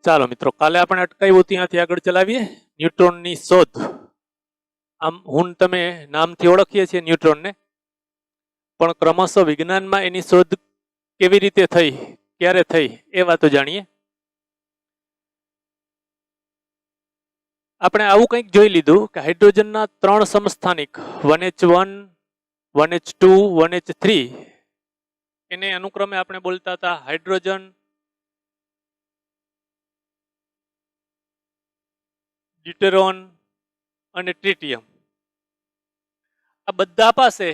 ચાલો મિત્રો, કાલે આપણે અટકાવ્યું ત્યાંથી આગળ ચલાવીએ. ન્યુટ્રોનની શોધ. આમ હું તમે નામથી ઓળખીએ છીએ ન્યુટ્રોનને, પણ ક્રમશઃ વિજ્ઞાનમાં એની શોધ કેવી રીતે થઈ, ક્યારે થઈ, એ વાતો જાણીએ. આપણે આવું કંઈક જોઈ લીધું કે હાઇડ્રોજનના 3 સમસ્થાનિક 1H1, 1H2, 1H3 એને અનુક્રમે આપણે બોલતા હતા હાઇડ્રોજન, ડ્યુટેરોન અને ટ્રિટિયમ. આ બધા પાસે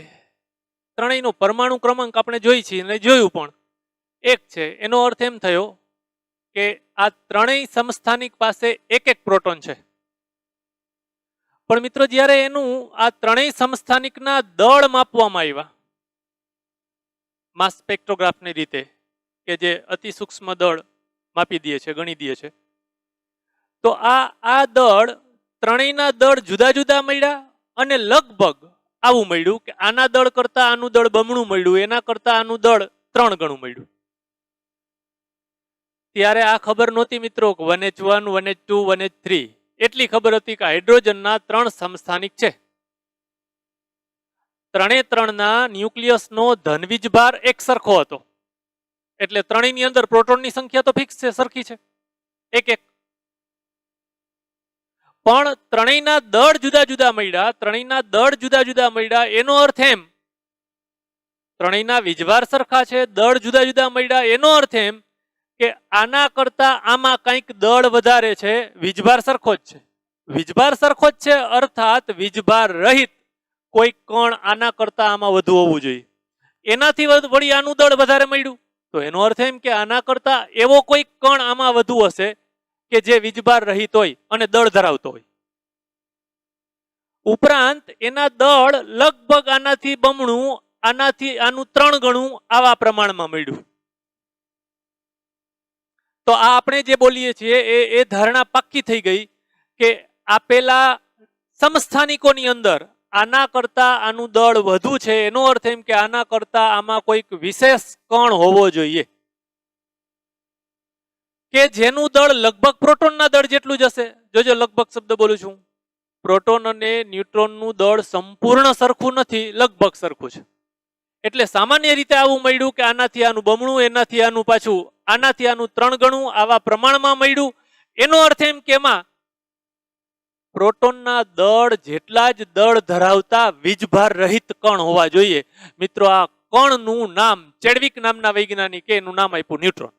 ત્રણેયનો પરમાણુ ક્રમાંક આપણે જોઈ છીએ અને જોયું પણ એક છે. એનો અર્થ એમ થયો કે આ ત્રણેય સમસ્થાનિક પાસે એક એક પ્રોટોન છે. પણ મિત્રો, જ્યારે એનું આ ત્રણેય સમસ્થાનિકના દળ માપવામાં આવ્યા માસ સ્પેક્ટ્રોગ્રાફની રીતે, કે જે અતિ સૂક્ષ્મ દળ માપી દે છે, ગણી દે છે, તો આ દળ ત્રણેયના દળ જુદા જુદા મળ્યા અને લગભગ આવું મળ્યું કે આના દળ કરતા આનું દળ બમણું મળ્યું, એના કરતા આનું દળ 3 ગણું મળ્યું. ત્યારે આ ખબર નહોતી મિત્રો કે 1H1, 1H2, 1H3. એટલી ખબર હતી કે હાઇડ્રોજનના 3 સમસ્થાનિક છે. ત્રણે ત્રણના ન્યુક્લિયસનો ધનવીજભાર એક સરખો હતો, એટલે ત્રણેયની અંદર પ્રોટોનની સંખ્યા તો ફિક્સ છે, સરખી છે, એક એક. પણ ત્રણેયના દળ જુદા જુદા મળ્યા, ત્રણેયના દળ જુદા જુદા મળ્યા એનો અર્થ એમ, ત્રણેયના વીજભાર સરખા છે, દળ જુદા જુદા મળ્યા એનો અર્થ એમ કે આના કરતા આમાં કંઈક દળ વધારે છે, વીજભાર સરખો જ છે. વીજભાર સરખો જ છે અર્થાત વીજભાર રહિત કોઈ કણ આના કરતા આમાં વધુ હોવું જોઈએ. એનાથી વળી આનું દળ વધારે મળ્યું, તો એનો અર્થ એમ કે આના કરતા એવો કોઈ કણ આમાં વધુ હશે કે જે વીજભાર રહિત હોય અને દળ ધરાવતો હોય. ઉપરાંત એના દળ લગભગ આનાથી બમણું, આનાથી આનું 3 ગણું આવા પ્રમાણમાં મળ્યું. તો આ આપણે જે બોલીએ છીએ એ ધારણા પાક્કી થઈ ગઈ કે આપેલા સમસ્થાનિકોની અંદર આના કરતા આનું દળ વધુ છે, એનો અર્થ એમ કે આના કરતા આમાં કોઈક વિશેષ કણ હોવો જોઈએ કે જેનું દળ લગભગ પ્રોટોનના દળ જેટલું જ હશે. જોજો, લગભગ શબ્દ બોલું છું. પ્રોટોન અને ન્યુટ્રોનનું દળ સંપૂર્ણ સરખું નથી, લગભગ સરખું છે. એટલે સામાન્ય રીતે આવું મળ્યું કે આનાથી આનું બમણું, એનાથી આનું પાછું, આનાથી આનું 3 ગણું આવા પ્રમાણમાં મળ્યું. એનો અર્થ એમ કે એમાં પ્રોટોનના દળ જેટલા જ દળ ધરાવતા વીજભાર રહિત કણ હોવા જોઈએ. મિત્રો, આ કણનું નામ ચેડવિક નામના વૈજ્ઞાનિકે એનું નામ આપ્યું ન્યુટ્રોન.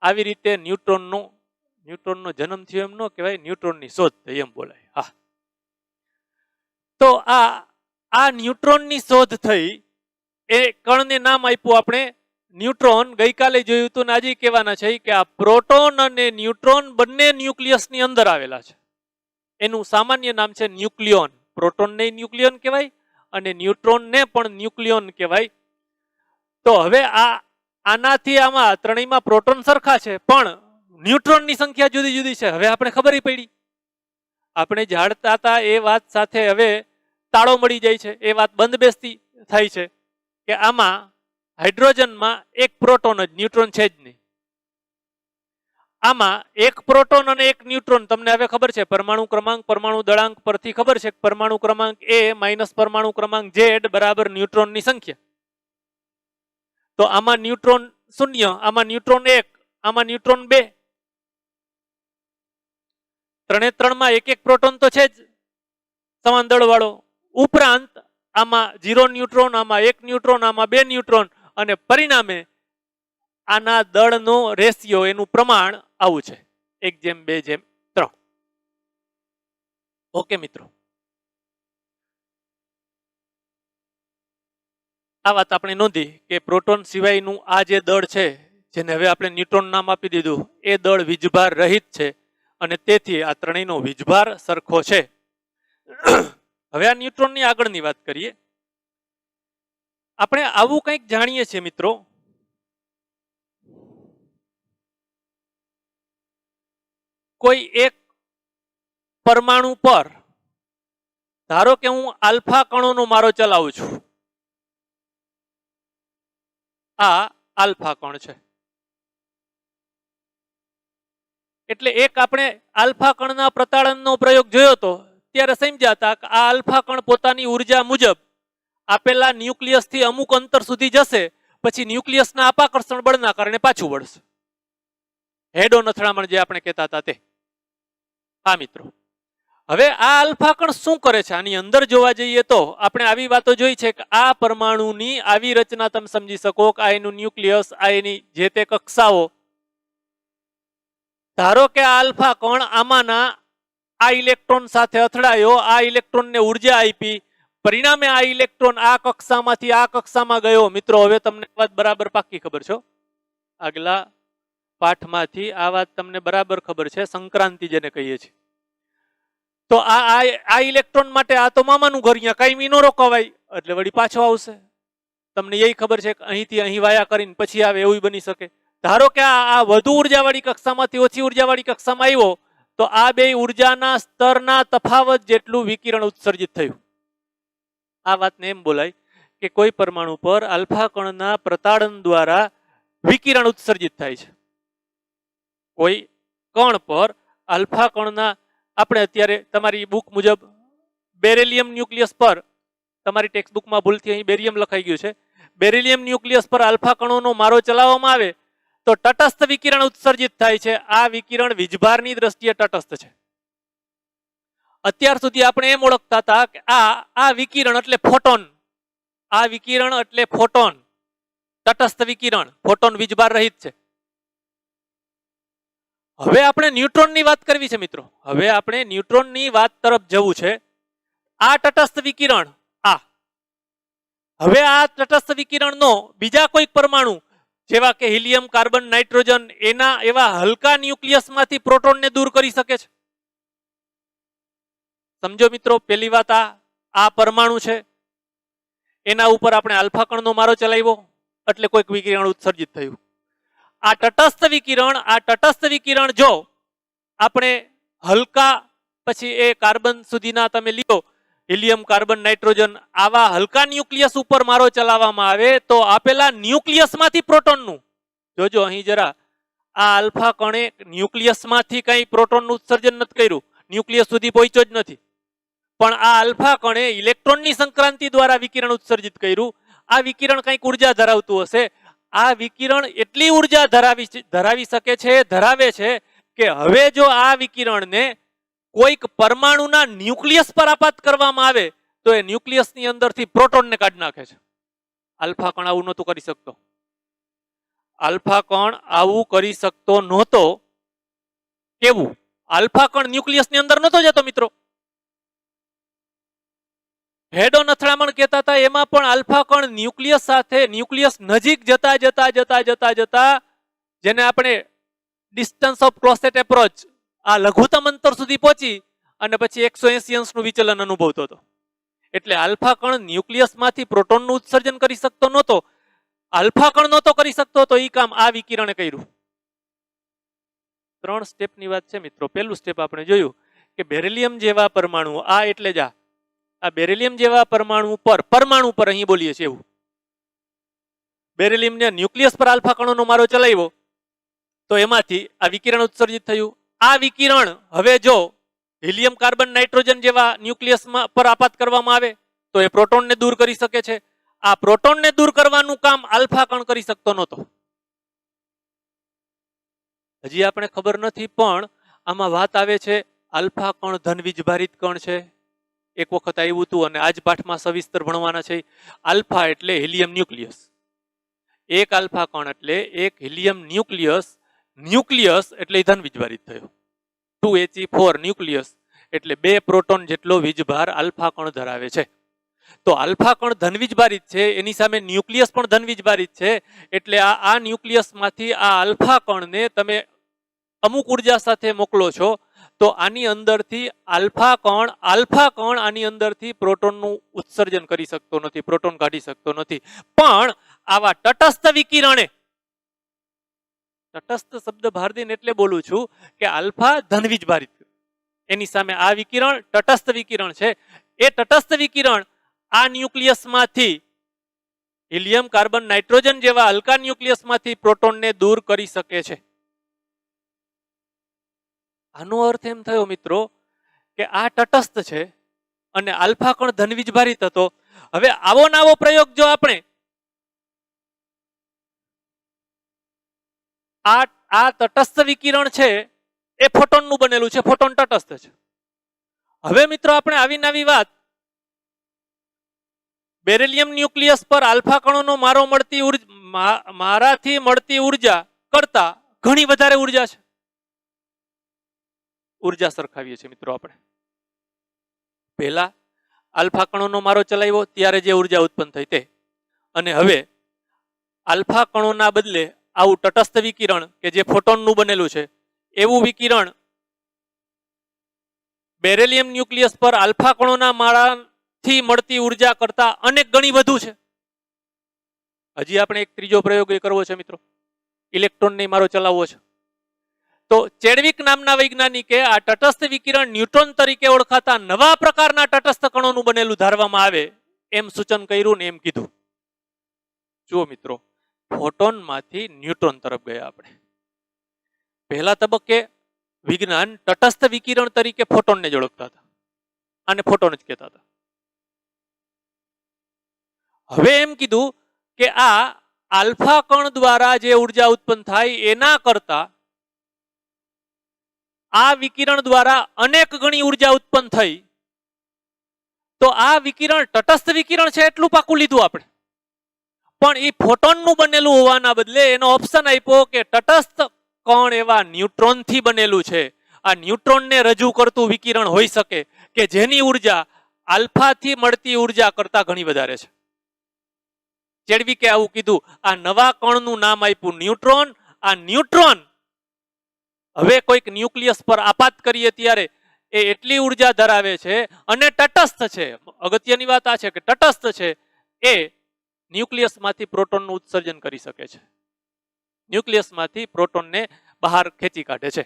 આવી રીતે ન્યુટ્રોનનો જન્મ થયો એમ ન કહેવાય, ન્યુટ્રોનની શોધ થઈ એમ બોલાય. હા, તો આ ન્યુટ્રોનની શોધ થઈ, એ કણને નામ આપ્યું આપણે ન્યુટ્રોન. ગઈકાલે જોયું હતું ને આજે કહેવાના છે કે આ પ્રોટોન અને ન્યુટ્રોન બંને ન્યુક્લિયસની અંદર આવેલા છે. એનું સામાન્ય નામ છે ન્યુક્લિયોન. પ્રોટોનને ન્યુક્લિયોન કહેવાય અને ન્યુટ્રોનને પણ ન્યુક્લિયોન કહેવાય. તો હવે આનાથી આમાં ત્રણેયમાં પ્રોટોન સરખા છે, પણ ન્યુટ્રોનની સંખ્યા જુદી જુદી છે. હવે આપણે ખબર પડી, આપણે જાણતા હતા એ વાત સાથે હવે તાળો મળી જાય છે, એ વાત બંધ બેસતી થાય છે કે આમાં હાઇડ્રોજનમાં એક પ્રોટોન જ, ન્યુટ્રોન છે જ નહીં. આમાં એક પ્રોટોન અને એક ન્યુટ્રોન. તમને હવે ખબર છે પરમાણુ ક્રમાંક, પરમાણુ દળાંક પરથી ખબર છે કે પરમાણુ ક્રમાંક A માઇનસ પરમાણુ ક્રમાંક Z બરાબર ન્યુટ્રોનની સંખ્યા. તો આમાં ન્યુટ્રોન 0, આમાં ન્યુટ્રોન 1, આમાં ન્યુટ્રોન 2. ત્રણે ત્રણમાં એક એક પ્રોટોન તો છે જ સમાન દળ વાળો. ઉપરાંત આમાં 0 ન્યુટ્રોન, આમાં 1 ન્યુટ્રોન, આમાં 2 ન્યુટ્રોન, અને પરિણામે આના દળનો રેશિયો, એનું પ્રમાણ આવું છે, 1:2:3. ઓકે મિત્રો, આ વાત આપણે નોંધી કે પ્રોટોન સિવાયનું આ જે દળ છે, જેને હવે આપણે ન્યુટ્રોન નામ આપી દીધું, એ દળ વીજભાર રહિત છે અને તેથી આ ત્રણેયનો વીજભાર સરખો છે. હવે આ ન્યુટ્રોનની આગળની વાત કરીએ. આપણે આવું કંઈક જાણીએ છીએ મિત્રો, કોઈ એક પરમાણુ પર ધારો કે હું આલ્ફા કણોનો મારો ચલાવું છું. આ આલ્ફા કણ છે. એટલે એક આપણે આલ્ફા કણના પ્રતાડનનો પ્રયોગ જોયો હતો ત્યારે સમજ્યા હતા કે આ આલ્ફા કણ પોતાની ઉર્જા મુજબ આપેલા ન્યુક્લિયસથી અમુક અંતર સુધી જશે, પછી ન્યુક્લિયસના અપાકર્ષણ બળના કારણે પાછું વળશે. હેડોન અથડામણ જે આપણે કહેતા હતા તે. હા મિત્રો, હવે આ આલ્ફા કણ શું કરે છે? આની અંદર જોવા જઈએ તો આપણે આવી વાતો જોઈ છે કે આ પરમાણુની આવી રચના તમે સમજી શકો કે આ એનું ન્યુક્લિયસ, આ એની જે તે કક્ષાઓ. ધારો કે આ આલ્ફા કણ આમાંના આ ઇલેક્ટ્રોન સાથે અથડાયો, આ ઇલેક્ટ્રોનને ઉર્જા આપી, પરિણામે આ ઇલેક્ટ્રોન આ કક્ષામાંથી આ કક્ષામાં ગયો. મિત્રો હવે તમને વાત બરાબર પાકી ખબર છો? આગલા પાઠમાંથી આ વાત તમને બરાબર ખબર છે, સંક્રાંતિ જેને કહીએ છીએ. તો આ ઇલેક્ટ્રોન માટે આ તો મામાનું ઘર, અહીંયા કાંઈ નો રોકાવાય એટલે વળી પાછો આવશે. તમને એ ખબર છે કે અહીંથી અહીં વાયા કરીને પછી આવે, એવું બની શકે. ધારો કે આ વધુ ઉર્જાવાળી કક્ષામાંથી ઓછી ઉર્જાવાળી કક્ષામાં આવ્યો તો આ બે ઉર્જાના સ્તરના તફાવત જેટલું વિકિરણ ઉત્સર્જિત થયું. આ વાતને એમ બોલાય કે કોઈ પરમાણુ પર આલ્ફા કણના પ્રતાડન દ્વારા વિકિરણ ઉત્સર્જિત થાય છે. કોઈ કણ પર આલ્ફા કણના, આપણે અત્યારે તમારી બુક મુજબ બેરિલિયમ ન્યુક્લિયસ પર, તમારી ટેક્સ્ટ બુકમાં ભૂલથી અહીં બેરિયમ લખાઈ ગયું છે, બેરિલિયમ ન્યુક્લિયસ પર આલ્ફા કણોનો મારો ચલાવવામાં આવે તો તટસ્થ વિકિરણ ઉત્સર્જિત થાય છે. આ વિકિરણ વીજભારની દ્રષ્ટિએ તટસ્થ છે. અત્યાર સુધી આપણે એમ ઓળખતા હતા કે આ વિકિરણ એટલે ફોટોન, આ વિકિરણ એટલે ફોટોન, તટસ્થ વિકિરણ, ફોટોન વીજભાર રહિત છે. હવે આપણે ન્યુટ્રોનની વાત કરવી છે મિત્રો. હવે આપણે ન્યુટ્રોનની વાત તરફ જવું છે. આ તટસ્થ વિકિરણ, હવે આ તટસ્થ વિકિરણનો બીજા કોઈક પરમાણુ જેવા કે હિલિયમ, કાર્બન, નાઇટ્રોજન, એના એવા હલકા ન્યુક્લિયસમાંથી પ્રોટોનને દૂર કરી શકે છે. સમજો મિત્રો, પહેલી વાત આ પરમાણુ છે, એના ઉપર આપણે આલ્ફા કણનો મારો ચલાવ્યો એટલે કોઈક વિકિરણ ઉત્સર્જિત થયું. આ તટસ્થ વિકિરણ જો આપણે હલકા, પછી એ કાર્બન સુધીના તમે લ્યો, હિલિયમ, કાર્બન, નાઇટ્રોજન, આવા હલકા ન્યુક્લિયસ ઉપર મારો ચલાવવામાં આવે તો આપેલા ન્યુક્લિયસમાંથી પ્રોટોનનું, જોજો અહીં જરા, આ આલ્ફા કણે ન્યુક્લિયસમાંથી કઈ પ્રોટોનનું ઉત્સર્જન નથી કર્યું, ન્યુક્લિયસ સુધી પહોંચ્યો જ નથી, પણ આ આલ્ફા કણે ઇલેક્ટ્રોનની સંક્રાંતિ દ્વારા વિકિરણ ઉત્સર્જિત કર્યું. આ વિકિરણ કંઈક ઉર્જા ધરાવતું હશે. આ વિકિરણ એટલી ઉર્જા ધરાવી શકે છે, ધરાવે છે કે હવે જો આ વિકિરણને કોઈક પરમાણુના ન્યુક્લિયસ પર આપાત કરવામાં આવે તો એ ન્યુક્લિયસની અંદરથી પ્રોટોનને કાઢી નાખે છે. આલ્ફા કણ આવું નહોતું કરી શકતો. આલ્ફા કણ આવું કરી શકતો નહોતો. કેવું? આલ્ફા કણ ન્યુક્લિયસની અંદર નહોતો જતો મિત્રો. હેડોન અથડામણ કહેતા હતા, એમાં પણ આલ્ફા કણ ન્યુક્લિયસ સાથે, ન્યુક્લિયસ નજીક જતા જતા જતા જતા જતા, જેને આપણે ડિસ્ટન્સ ઓફ ક્લોઝેટ એપ્રોચ, આ લઘુત્તમ અંતર સુધી પહોંચી અને પછી 180 અંશનું વિચલન અનુભવતો હતો. એટલે આલ્ફા કણ ન્યુક્લિયસમાંથી પ્રોટોનનું ઉત્સર્જન કરી શકતો નહોતો. આલ્ફા કણ નહોતો કરી શકતો તો એ કામ આ વિકિરણે કર્યું. 3 સ્ટેપની વાત છે મિત્રો. પહેલું સ્ટેપ આપણે જોયું કે બેરિલિયમ જેવા પરમાણુ, આ એટલે જ આ બેરિલિયમ જેવા પરમાણુ પર અહીં બોલીએ છીએ એવું, બેરિલિયમને ન્યુક્લિયસ પર આલ્ફા કણોનો મારો ચલાવ્યો તો એમાંથી આ વિકિરણ ઉત્સર્જિત થયું. આ વિકિરણ હવે જો હિલિયમ, કાર્બન, નાઇટ્રોજન જેવા ન્યુક્લિયસ પર આપાત કરવામાં આવે તો એ પ્રોટોનને દૂર કરી શકે છે. આ પ્રોટોનને દૂર કરવાનું કામ આલ્ફા કણ કરી શકતો નહોતો. હજી આપણે ખબર નથી, પણ આમાં વાત આવે છે આલ્ફા કણ ધન વીજભારિત કણ છે. એક વખત આવ્યું હતું અને આજ પાઠમાં સવિસ્તર ભણવાના છે. આલ્ફા એટલે હિલિયમ ન્યુક્લિયસ. એક આલ્ફા કણ એટલે એક હિલિયમ ન્યુક્લિયસ એટલે ધન વીજભારિત થયો. 2He4 ન્યુક્લિયસ એટલે 2 પ્રોટોન જેટલો વીજભાર આલ્ફા કણ ધરાવે છે. તો આલ્ફા કણ ધન વીજભારિત છે, એની સામે ન્યુક્લિયસ પણ ધન વીજભારિત છે. એટલે આ ન્યુક્લિયસમાંથી આ આલ્ફા કણને તમે અમુક ઉર્જા સાથે મોકલો છો તો આની અંદરથી આલ્ફા કણ આની અંદરથી પ્રોટોનનું ઉત્સર્જન કરી શકતો નથી, પ્રોટોન કાઢી શકતો નથી. પણ આવા તટસ્થ વિકિરણે, તટસ્થ શબ્દ ભારદીન એટલે બોલું છું કે આલ્ફા ધન વીજભારિત, એની સામે આ વિકિરણ તટસ્થ વિકિરણ છે. એ તટસ્થ વિકિરણ આ ન્યુક્લિયસમાંથી હિલિયમ, કાર્બન, નાઇટ્રોજન જેવા હલકા ન્યુક્લિયસમાંથી પ્રોટોનને દૂર કરી શકે છે. આનો અર્થ એમ થયો મિત્રો કે આ તટસ્થ છે અને આલ્ફા કણ ધનવીજ ભારિત હતો. હવે આવો નાવો પ્રયોગ જો આપણે આ તટસ્થ વિકિરણ છે એ ફોટોનનું બનેલું છે, ફોટોન તટસ્થ છે. હવે મિત્રો આપણે આવી નવી વાત બેરિલિયમ ન્યુક્લિયસ પર આલ્ફા કણોનો મારાથી મળતી ઉર્જા કરતા ઘણી વધારે ઉર્જા છે. ઉર્જા સરખાવીએ છીએ મિત્રો આપણે. પહેલા આલ્ફા કણોનો મારો ચલાવ્યો ત્યારે જે ઉર્જા ઉત્પન્ન થઈ તે, અને હવે આલ્ફા કણોના બદલે આવું તટસ્થ વિકિરણ કે જે ફોટોનનું બનેલું છે એવું વિકિરણ બેરિલિયમ ન્યુક્લિયસ પર આલ્ફા કણોના માળાથી મળતી ઉર્જા કરતા અનેક ગણી વધુ છે. હજી આપણે એક ત્રીજો પ્રયોગ કરવો છે મિત્રો, ઇલેક્ટ્રોનને મારો ચલાવવો છે. તો ચેડવિક નામના વૈજ્ઞાનિકે આ તટસ્થ વિકિરણ ન્યુટ્રોન તરીકે ઓળખાતા નવા પ્રકારના તટસ્થ કણોનું બનેલું ધારવામાં આવે એમ સૂચન કર્યું ને એમ કીધું. જુઓ મિત્રો, ફોટોનમાંથી ન્યુટ્રોન તરફ ગયા આપણે. પહેલા તબક્કે વિજ્ઞાન તટસ્થ વિકિરણ તરીકે ફોટોનને જ ઓળખતા હતા અને ફોટોન જ કહેતા હતા. હવે એમ કીધું કે આ આલ્ફા કણ દ્વારા જે ઉર્જા ઉત્પન્ન થાય એના કરતા આ વિકિરણ દ્વારા અનેક ગણી ઉર્જા ઉત્પન્ન થઈ. તો આ વિકિરણ તટસ્થ વિકિરણ છે એટલું પાકું લીધું આપણે, પણ એ ફોટોનનું બનેલું હોવાના બદલે એનો ઓપ્શન આપ્યો કે તટસ્થ કણ એવા ન્યુટ્રોનથી બનેલું છે. આ ન્યુટ્રોનને રજૂ કરતું વિકિરણ હોઈ શકે કે જેની ઉર્જા આલ્ફાથી મળતી ઉર્જા કરતા ઘણી વધારે છે. ચેડવિકે આવું કીધું. આ નવા કણનું નામ આપ્યું ન્યુટ્રોન. આ ન્યુટ્રોન હવે કોઈક ન્યુક્લિયસ પર આપાત કરીએ ત્યારે એ એટલી ઉર્જા ધરાવે છે અને તટસ્થ છે. અગત્યની વાત આ છે કે તટસ્થ છે, એ ન્યુક્લિયસમાંથી પ્રોટોનનું ઉત્સર્જન કરી શકે છે, ન્યુક્લિયસમાંથી પ્રોટોનને બહાર ખેંચી કાઢે છે.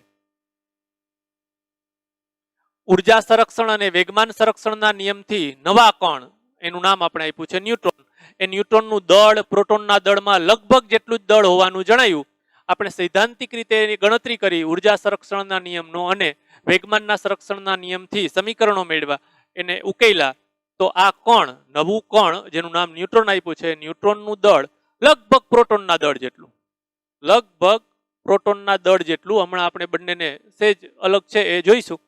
ઉર્જા સંરક્ષણ અને વેગમાન સંરક્ષણના નિયમથી નવા કણ, એનું નામ આપણે આપ્યું છે ન્યુટ્રોન. એ ન્યુટ્રોનનું દળ પ્રોટોનના દળમાં લગભગ જેટલું જ દળ હોવાનું જણાયું. આપણે સૈદ્ધાંતિક રીતે એની ગણતરી કરી ઉર્જા સંરક્ષણના નિયમનો અને વેગમાનના સંરક્ષણના નિયમથી સમીકરણો મેળવ્યા, એને ઉકેલા. તો આ કણ, નવું કણ જેનું નામ ન્યુટ્રોન આપ્યું છે, ન્યુટ્રોનનું દળ લગભગ પ્રોટોનના દળ જેટલું, લગભગ પ્રોટોનના દળ જેટલું. હમણાં આપણે બંનેને સેજ અલગ છે એ જોઈશું.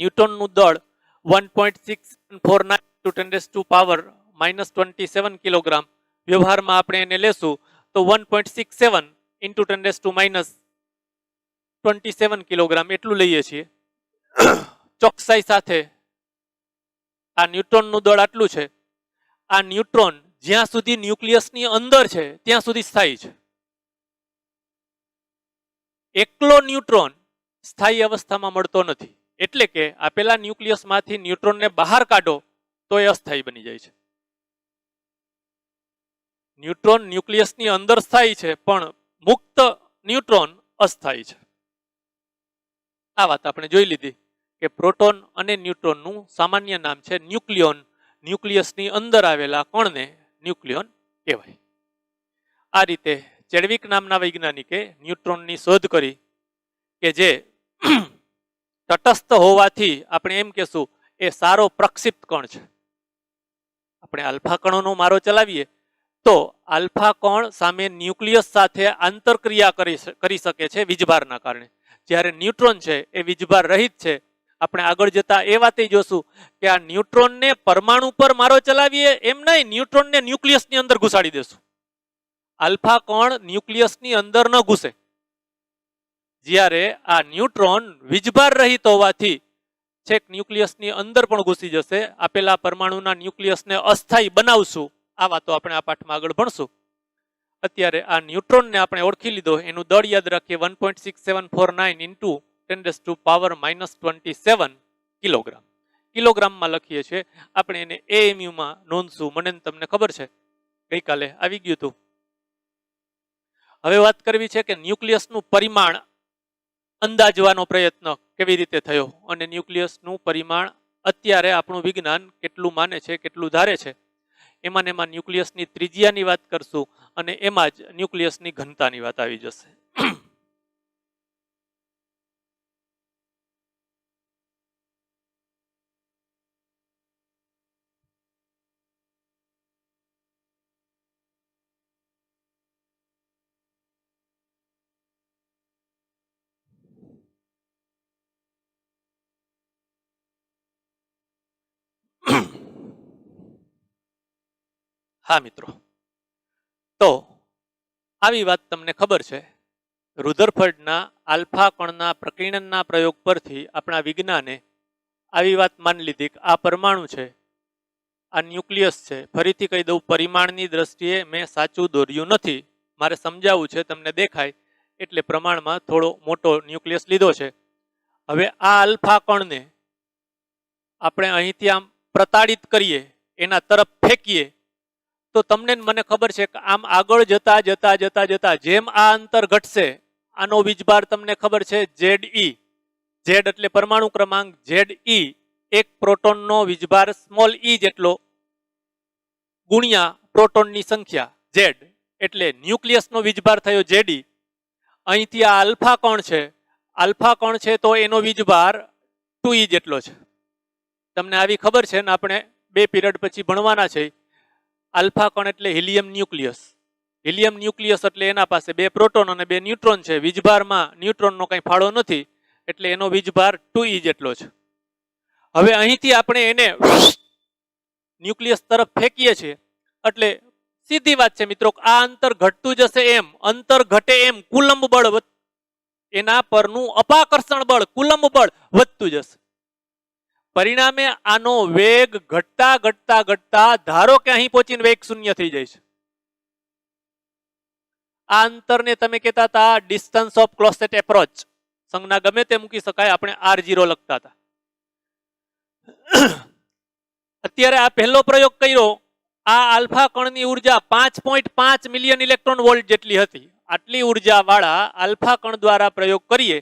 ન્યુટ્રોનનું દળ 1.649 × 10⁻⁻27 કિલોગ્રામ. વ્યવહારમાં આપણે એને લેશું તો 1.67 × 10⁻⁻27 કિલોગ્રામ એટલું લઈએ છીએ. ચોકસાઈ સાથે આ ન્યુટ્રોનનું દળ આટલું છે. આ ન્યુટ્રોન જ્યાં સુધી ન્યુક્લિયસની અંદર છે ત્યાં સુધી સ્થાયી છે. એકલો ન્યુટ્રોન સ્થાયી અવસ્થામાં મળતો નથી. એટલે કે આપેલા ન્યુક્લિયસમાંથી ન્યુટ્રોનને બહાર કાઢો તો એ અસ્થાયી બની જાય છે. ન્યુટ્રોન ન્યુક્લિયસની અંદર સ્થાયી છે, પણ મુક્ત ન્યુટ્રોન અસ્થાયી છે. આ વાત આપણે જોઈ લીધી કે પ્રોટોન અને ન્યુટ્રોનનું સામાન્ય નામ છે ન્યુક્લિયોન. ન્યુક્લિયસની અંદર આવેલા કણને ન્યુક્લિયોન કહેવાય. આ રીતે ચેડવિક નામના વૈજ્ઞાનિકે ન્યુટ્રોનની શોધ કરી કે જે તટસ્થ હોવાથી આપણે એમ કહેશું એ સારો પ્રક્ષિપ્ત કણ છે. આપણે આલ્ફા કણોનો મારો ચલાવીએ તો આલ્ફા કણ સામે ન્યુક્લિયસ સાથે આંતરક્રિયા કરી શકે છે વીજભારના કારણે. જ્યારે ન્યુટ્રોન છે એ વીજભાર રહિત છે. આપણે આગળ જતા એ વાતે જોશું કે આ ન્યુટ્રોનને પરમાણુ પર મારો ચલાવીએ એમ નહીં, ન્યુટ્રોનને ન્યુક્લિયસની અંદર ઘુસાડી દેશું. આલ્ફા કણ ન્યુક્લિયસની અંદર ન ઘૂસે. જ્યારે આ ન્યુટ્રોન વીજભાર રહિત હોવાથી છેક ન્યુક્લિયસની અંદર પણ ઘૂસી જશે. આપેલા પરમાણુના ન્યુક્લિયસને અસ્થાયી બનાવશું. આ વાતો આપણે આ પાઠમાં આગળ ભણશું. અત્યારે આ ન્યુટ્રોનને આપણે ઓળખી લીધો. એનું દળ યાદ રાખીએ 1.6749 × 10⁻⁻27 કિલોગ્રામ. કિલોગ્રામમાં લખીએ છીએ આપણે એને એએમયુમાં નોંધશું. મને તમને ખબર છે ગઈકાલે આવી ગયું હતું. હવે વાત કરવી છે કે ન્યુક્લિયસનું પરિમાણ અંદાજવાનો પ્રયત્ન કેવી રીતે થયો અને ન્યુક્લિયસનું પરિમાણ અત્યારે આપણું વિજ્ઞાન કેટલું માને છે, કેટલું ધારે છે. એમાં ન્યુક્લિયસની ત્રિજ્યાની વાત કરશું અને એમાં જ ન્યુક્લિયસની ઘનતાની વાત આવી જશે. હા મિત્રો, તો આવી વાત તમને ખબર છે, રુધરફર્ડના આલ્ફા કણના પ્રકીર્ણનના પ્રયોગ પરથી આપણા વિજ્ઞાને આવી વાત માની લીધી કે આ પરમાણુ છે, આ ન્યુક્લિયસ છે. ફરીથી કહી દઉં, પરિમાણની દ્રષ્ટિએ મેં સાચું દોર્યું નથી, મારે સમજાવવું છે, તમને દેખાય એટલે પ્રમાણમાં થોડો મોટો ન્યુક્લિયસ લીધો છે. હવે આ આલ્ફા કણને આપણે અહીંથી આમ પ્રતાડિત કરીએ, એના તરફ ફેંકીએ, તો તમને મને ખબર છે કે આમ આગળ જતા જતા જતા જતા જેમ આ અંતર ઘટશે, આનો વીજભાર તમને ખબર છે ZE, Z એટલે પરમાણુ ક્રમાંક, ZE એક પ્રોટોનનો વીજભાર સ્મોલ e જેટલો ગુણ્યા પ્રોટોનની સંખ્યા Z એટલે ન્યુક્લિયસનો વીજભાર થયો ZE. અહીંથી આ આલ્ફા કણ છે, આલ્ફા કણ છે તો એનો વીજભાર 2e જેટલો છે. તમને આવી ખબર છે ને, આપણે 2 પીરિયડ પછી ભણવાના છે. આલ્ફા કણ એટલે હિલિયમ ન્યુક્લિયસ. હિલિયમ ન્યુક્લિયસ એટલે એના પાસે 2 પ્રોટોન અને 2 ન્યુટ્રોન છે. વીજભારમાં ન્યુટ્રોનનો કંઈ ફાળો નથી, એટલે એનો વીજભાર 2e જેટલો છે. હવે અહીંથી આપણે એને ન્યુક્લિયસ તરફ ફેંકીએ છીએ, એટલે સીધી વાત છે મિત્રો, આ અંતર ઘટતું જશે એમ, અંતર ઘટે એમ કુલંબ બળ એના પરનું અપાકર્ષણ બળ કુલંબ બળ વધતું જશે. પરિણામે આનો વેગ ઘટતા ઘટતા ઘટતા ધારો કે અહીં પહોંચીને વેગ 0 થઈ જાય છે. આ અંતરને તમે કહેતા હતા ડિસ્ટન્સ ઓફ ક્લોઝેટ એપ્રોચ. સંજ્ઞા ગમે તે મૂકી શકાય, આપણે R0 લખતા હતા. અત્યારે આ પહેલો પ્રયોગ કર્યો, આ આલ્ફા કણની ઉર્જા 5.5 મિલિયન ઇલેક્ટ્રોન વોલ્ટ જેટલી હતી. આટલી ઉર્જા વાળા આલ્ફા કણ દ્વારા પ્રયોગ કરીએ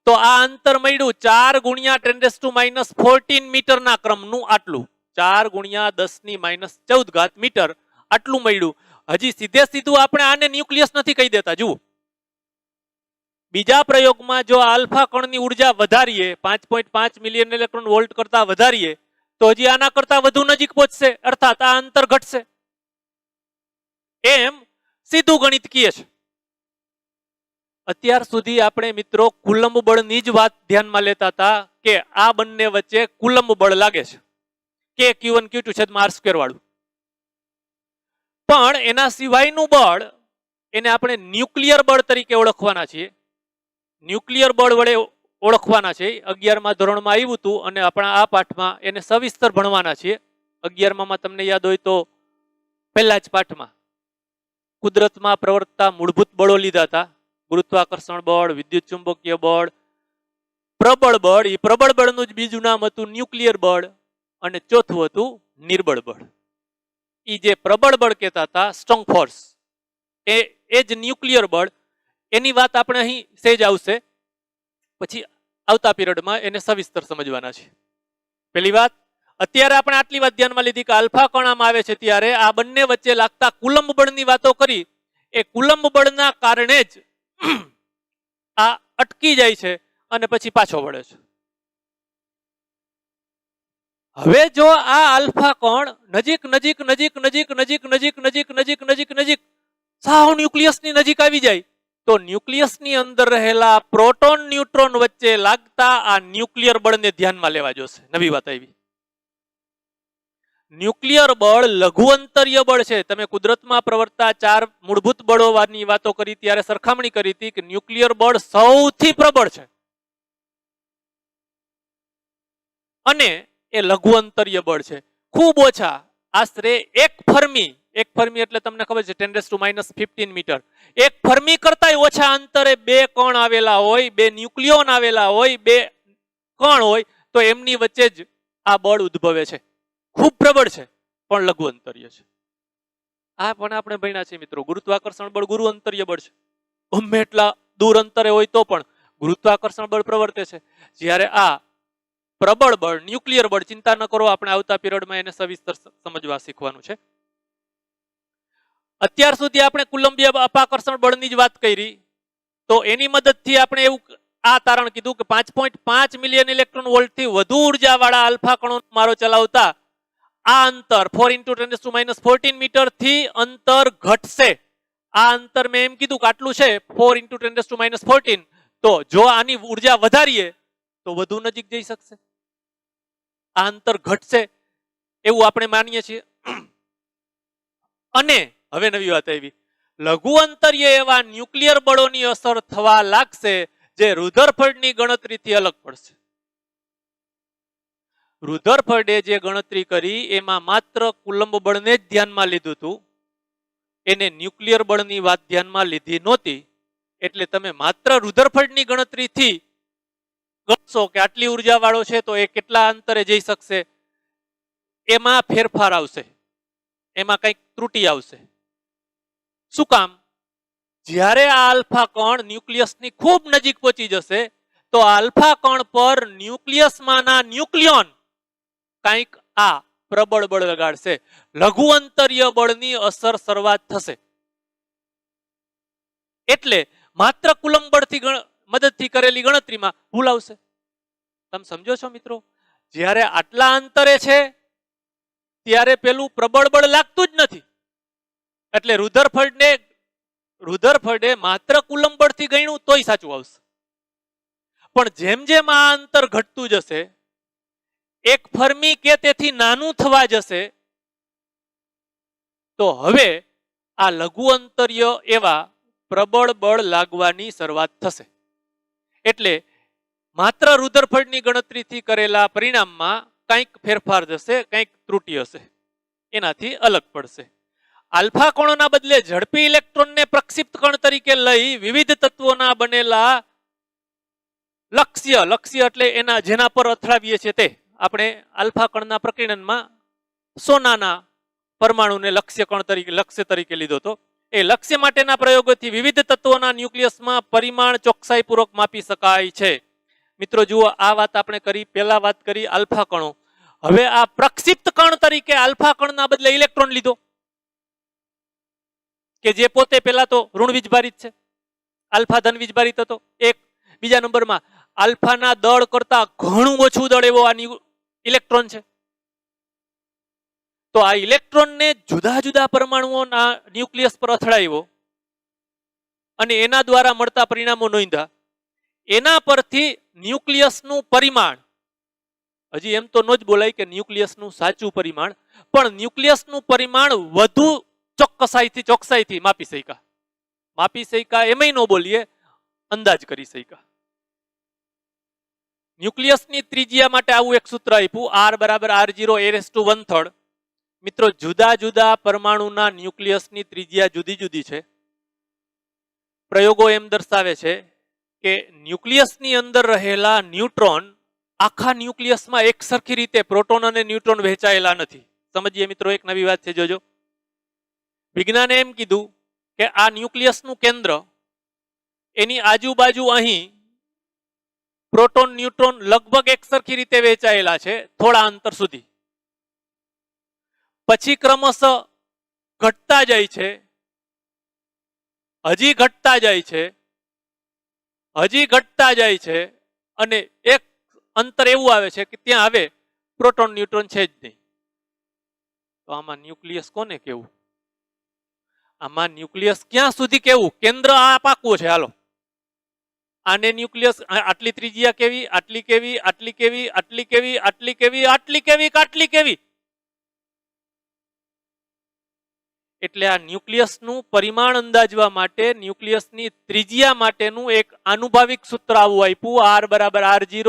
તો આ અંતર મળ્યું 4 ગુણ્યા 10⁻14 મીટરના ક્રમનું. આટલું 4 ગુણ્યા 10⁻14 મીટર આટલું મળ્યું. હજી સીધે સીધું આપણે આને ન્યુક્લિયસ નથી કહી દેતા. જુઓ, બીજા પ્રયોગમાં જો આલ્ફા કણની ઉર્જા વધારીએ, 5.5 મિલિયન ઇલેક્ટ્રોન વોલ્ટ કરતા વધારીએ, તો હજી આના કરતા વધુ નજીક પહોંચશે, અર્થાત આ અંતર ઘટશે. એમ સીધું ગણિત કહે છે. અત્યાર સુધી આપણે મિત્રો કુલંબ બળની જ વાત ધ્યાનમાં લેતા હતા કે આ બંને વચ્ચે કુલંબ બળ લાગે છે, કે Q1 Q2 છેદમાં R² વાળું. પણ એના સિવાયનું બળ એને આપણે ન્યુક્લિયર બળ તરીકે ઓળખવાના છીએ. ન્યુક્લિયર બળ વડે ઓળખવાના છે. 11મા ધોરણમાં આવ્યું હતું અને આપણા આ પાઠમાં એને સવિસ્તર ભણવાના છીએ. 11માં તમને યાદ હોય તો પહેલા જ પાઠમાં કુદરતમાં પ્રવર્તતા મૂળભૂત બળો લીધા હતા. ગુરુત્વાકર્ષણ બળ, વિદ્યુત ચુંબકીય બળ, પ્રબળ બળ. એ પ્રબળ બળનું જ બીજું નામ હતું ન્યુક્લિયર બળ, અને ચોથું હતું નિર્બળ બળ. એ જે પ્રબળ બળ કહેતા હતા, સ્ટ્રોંગ ફોર્સ, એ જ ન્યુક્લિયર બળ. એની વાત આપણે અહીં સહેજ આવશે, પછી આવતા પીરિયડમાં એને સવિસ્તર સમજવાના છે. પહેલી વાત, અત્યારે આપણે આટલી વાત ધ્યાનમાં લીધી કે આલ્ફા કણમાં આવે છે ત્યારે આ બંને વચ્ચે લાગતા કુલંબ બળની વાતો કરી. એ કુલંબ બળના કારણે જ આ અટકી જાય છે અને પછી પાછો વળે છે. હવે જો આ આલ્ફા કણ નજીક નજીક નજીક નજીક નજીક નજીક નજીક નજીક નજીક નજીક સાવ ન્યુક્લિયસની નજીક આવી જાય, તો ન્યુક્લિયસની અંદર રહેલા પ્રોટોન ન્યુટ્રોન વચ્ચે લાગતા આ ન્યુક્લિયર બળને ધ્યાનમાં લેવા જોશે. નવી વાત આવી. ન્યુક્લિયર બળ લઘુ અંતરીય બળ છે. તમે કુદરતમાં પ્રવર્તતા 4 મૂળભૂત બળોની વાતો કરી ત્યારે સરખામણી કરી હતી કે ન્યુક્લિયર બળ સૌથી પ્રબળ છે અને એ લઘુ અંતરીય બળ છે. ખૂબ ઓછા, આશરે 1 ફર્મી. 1 ફર્મી એટલે તમને ખબર છે 10⁻15 મીટર. 1 ફર્મી કરતાંય ઓછા અંતરે 2 કણ આવેલા હોય, 2 ન્યુક્લિયોન આવેલા હોય, 2 કણ હોય, તો એમની વચ્ચે જ આ બળ ઉદ્ભવે છે. ખૂબ પ્રબળ છે પણ લઘુ અંતરીય છે. આ પણ આપણે ભણ્યા છે મિત્રો. ગુરુત્વાકર્ષણ બળ ગુરુ અંતરીય બળ છે. ગમે એટલા દૂર અંતરે હોય તો પણ ગુરુત્વાકર્ષણ બળ પ્રવર્તે છે. જ્યારે આ પ્રબળ બળ, ન્યુક્લિયર બળ, ચિંતા ન કરો, આપણે આવતા પીરિયડમાં એને સવિસ્તર સમજવા શીખવાનું છે. અત્યાર સુધી આપણે કુલંબીય અપાકર્ષણ બળની જ વાત કરી, તો એની મદદથી આપણે એવું આ તારણ કીધું કે 5.5 મિલિયન ઇલેક્ટ્રોન વોલ્ટથી વધુ ઉર્જા વાળા આલ્ફા કણો મારો ચલાવતા આ અંતર 4 × 10⁻14 મીટર થી અંતર ઘટશે. આ અંતર મેં એમ કીધું કે આટલું છે 4 × 10⁻14, તો જો આની ઉર્જા વધારીએ તો વધુ નજીક જઈ શકશે. આ અંતર ઘટશે એવું આપણે માનીએ છીએ. અને હવે નવી વાત આવી, લઘુ અંતરીય એવા ન્યુક્લિયર બળોની અસર થવા લાગશે જે રુધરફર્ડની ગણતરીથી અલગ પડશે. રુધરફર્ડે જે ગણતરી કરી એમાં માત્ર કુલંબ બળને જ ધ્યાનમાં લીધું હતું, એને ન્યુક્લિયર બળની વાત ધ્યાનમાં લીધી નહોતી. એટલે તમે માત્ર રુધરફર્ડની ગણતરીથી ગણશો કે આટલી ઉર્જા વાળો છે તો એ કેટલા અંતરે જઈ શકશે, એમાં ફેરફાર આવશે, એમાં કંઈક ત્રુટિ આવશે. શું કામ? જ્યારે આ આલ્ફા કણ ન્યુક્લિયસની ખૂબ નજીક પહોંચી જશે તો આલ્ફા કણ પર ન્યુક્લિયસમાંના ન્યુક્લિયોન કંઈક આ પ્રબળ બળ લગાડશે, લઘુ અંતરીય બળની અસર શરૂઆત થશે. એટલે માત્ર કુલંબ બળથી મદદથી કરેલી ગણતરીમાં ભૂલ આવશે. તમે સમજો છો મિત્રો? જ્યારે આટલા અંતરે છે ત્યારે પેલું પ્રબળ બળ લાગતું જ નથી, એટલે રુધરફર્ડે માત્ર કુલંબ બળથી ગણ્યું તોય સાચું આવશે. પણ જેમ જેમ આ અંતર ઘટતું જશે, એક ફર્મી કે તેથી નાનું થવા જશે, તો હવે આ લઘુ અંતરીય એવા પ્રબળ બળ લાગવાની શરૂઆત થશે. એટલે માત્ર રુધરફર્ડની ગણતરીથી કરેલા પરિણામમાં કંઈક ફેરફાર જશે, કંઈક ત્રુટિ હશે, એનાથી અલગ પડશે. આલ્ફા કણોના બદલે ઝડપી ઇલેક્ટ્રોનને પ્રક્ષિપ્ત કણ તરીકે લઈ વિવિધ તત્વોના બનેલા લક્ષ્ય એટલે એના જેના પર અથડાવીએ છીએ તે, આપણે આલ્ફા કણના પ્રકીર્ણનમાં સોનાના પરમાણુને લક્ષ્ય તરીકે લીધો હતો. એ લક્ષ્ય માટેના પ્રયોગોથી વિવિધ તત્વોના ન્યુક્લિયસમાં પરિમાણ ચોકસાઈપૂર્વક માપી શકાય છે. મિત્રો જુઓ, આ વાત આપણે કરી, પહેલા વાત કરી આલ્ફા કણો. હવે આ પ્રક્ષિપ્ત કણ તરીકે આલ્ફા કણના બદલે ઇલેક્ટ્રોન લીધો કે જે પોતે પહેલા તો ઋણ વીજભારિત છે, આલ્ફા ધન વીજભારિત હતો. એક બીજા નંબરમાં આલ્ફાના દળ કરતા ઘણું ઓછું દળ એવો આ ઇલેક્ટ્રોન છે. તો આ ઇલેક્ટ્રોનને જુદા જુદા પરમાણુઓના ન્યુક્લિયસ પર અથડાવ્યો અને એના દ્વારા મળતા પરિણામો નોંધ્યા. એના પરથી ન્યુક્લિયસનું પરિમાણ, હજી એમ તો ન જ બોલાય કે ન્યુક્લિયસનું સાચું પરિમાણ, પણ ન્યુક્લિયસનું પરિમાણ વધુ ચોકસાઈથી માપી શક્યા એમય ન બોલીએ, અંદાજ કરી શક્યા. ન્યુક્લિયસની ત્રિજ્યા માટે આવું એક સૂત્ર આપ્યું, R બરાબર R0 મિત્રો જુદા જુદા પરમાણુના ન્યુક્લિયસની ત્રિજ્યા જુદી જુદી છે. પ્રયોગો એમ દર્શાવે છે કે ન્યુક્લિયસની અંદર રહેલા ન્યુટ્રોન આખા ન્યુક્લિયસમાં એક સરખી રીતે પ્રોટોન અને ન્યુટ્રોન વહેંચાયેલા નથી. સમજીએ મિત્રો, એક નવી વાત છે, જોજો. વિજ્ઞાને એમ કીધું કે આ ન્યુક્લિયસનું કેન્દ્ર, એની આજુબાજુ અહીં પ્રોટોન ન્યુટ્રોન લગભગ એક સરખી રીતે વહેંચાયેલા છે થોડા અંતર સુધી. પછી ક્રમશઃ ઘટતા જાય છે, હજી ઘટતા જાય છે, અને એક અંતર એવું આવે છે કે ત્યાં હવે પ્રોટોન ન્યુટ્રોન છે જ નહીં. તો આમાં ન્યુક્લિયસ કોને કેવું? આમાં ન્યુક્લિયસ ક્યાં સુધી કેવું? કેન્દ્ર આ પાકું છે, હાલો. આને ન્યુક્લિયસ આટલી ત્રિજ્યા કેવી, આટલી કેવી, આટલી કેવી, આટલી કેવી, આટલી કેવી, આટલી કેવી, આટલી કેવી. એટલે આ ન્યુક્લિયસનું પરિમાણ અંદાજવા માટે ન્યુક્લિયસની ત્રિજ્યા માટેનું એક આનુભાવિક સૂત્ર આવું આપ્યું, R બરાબર R0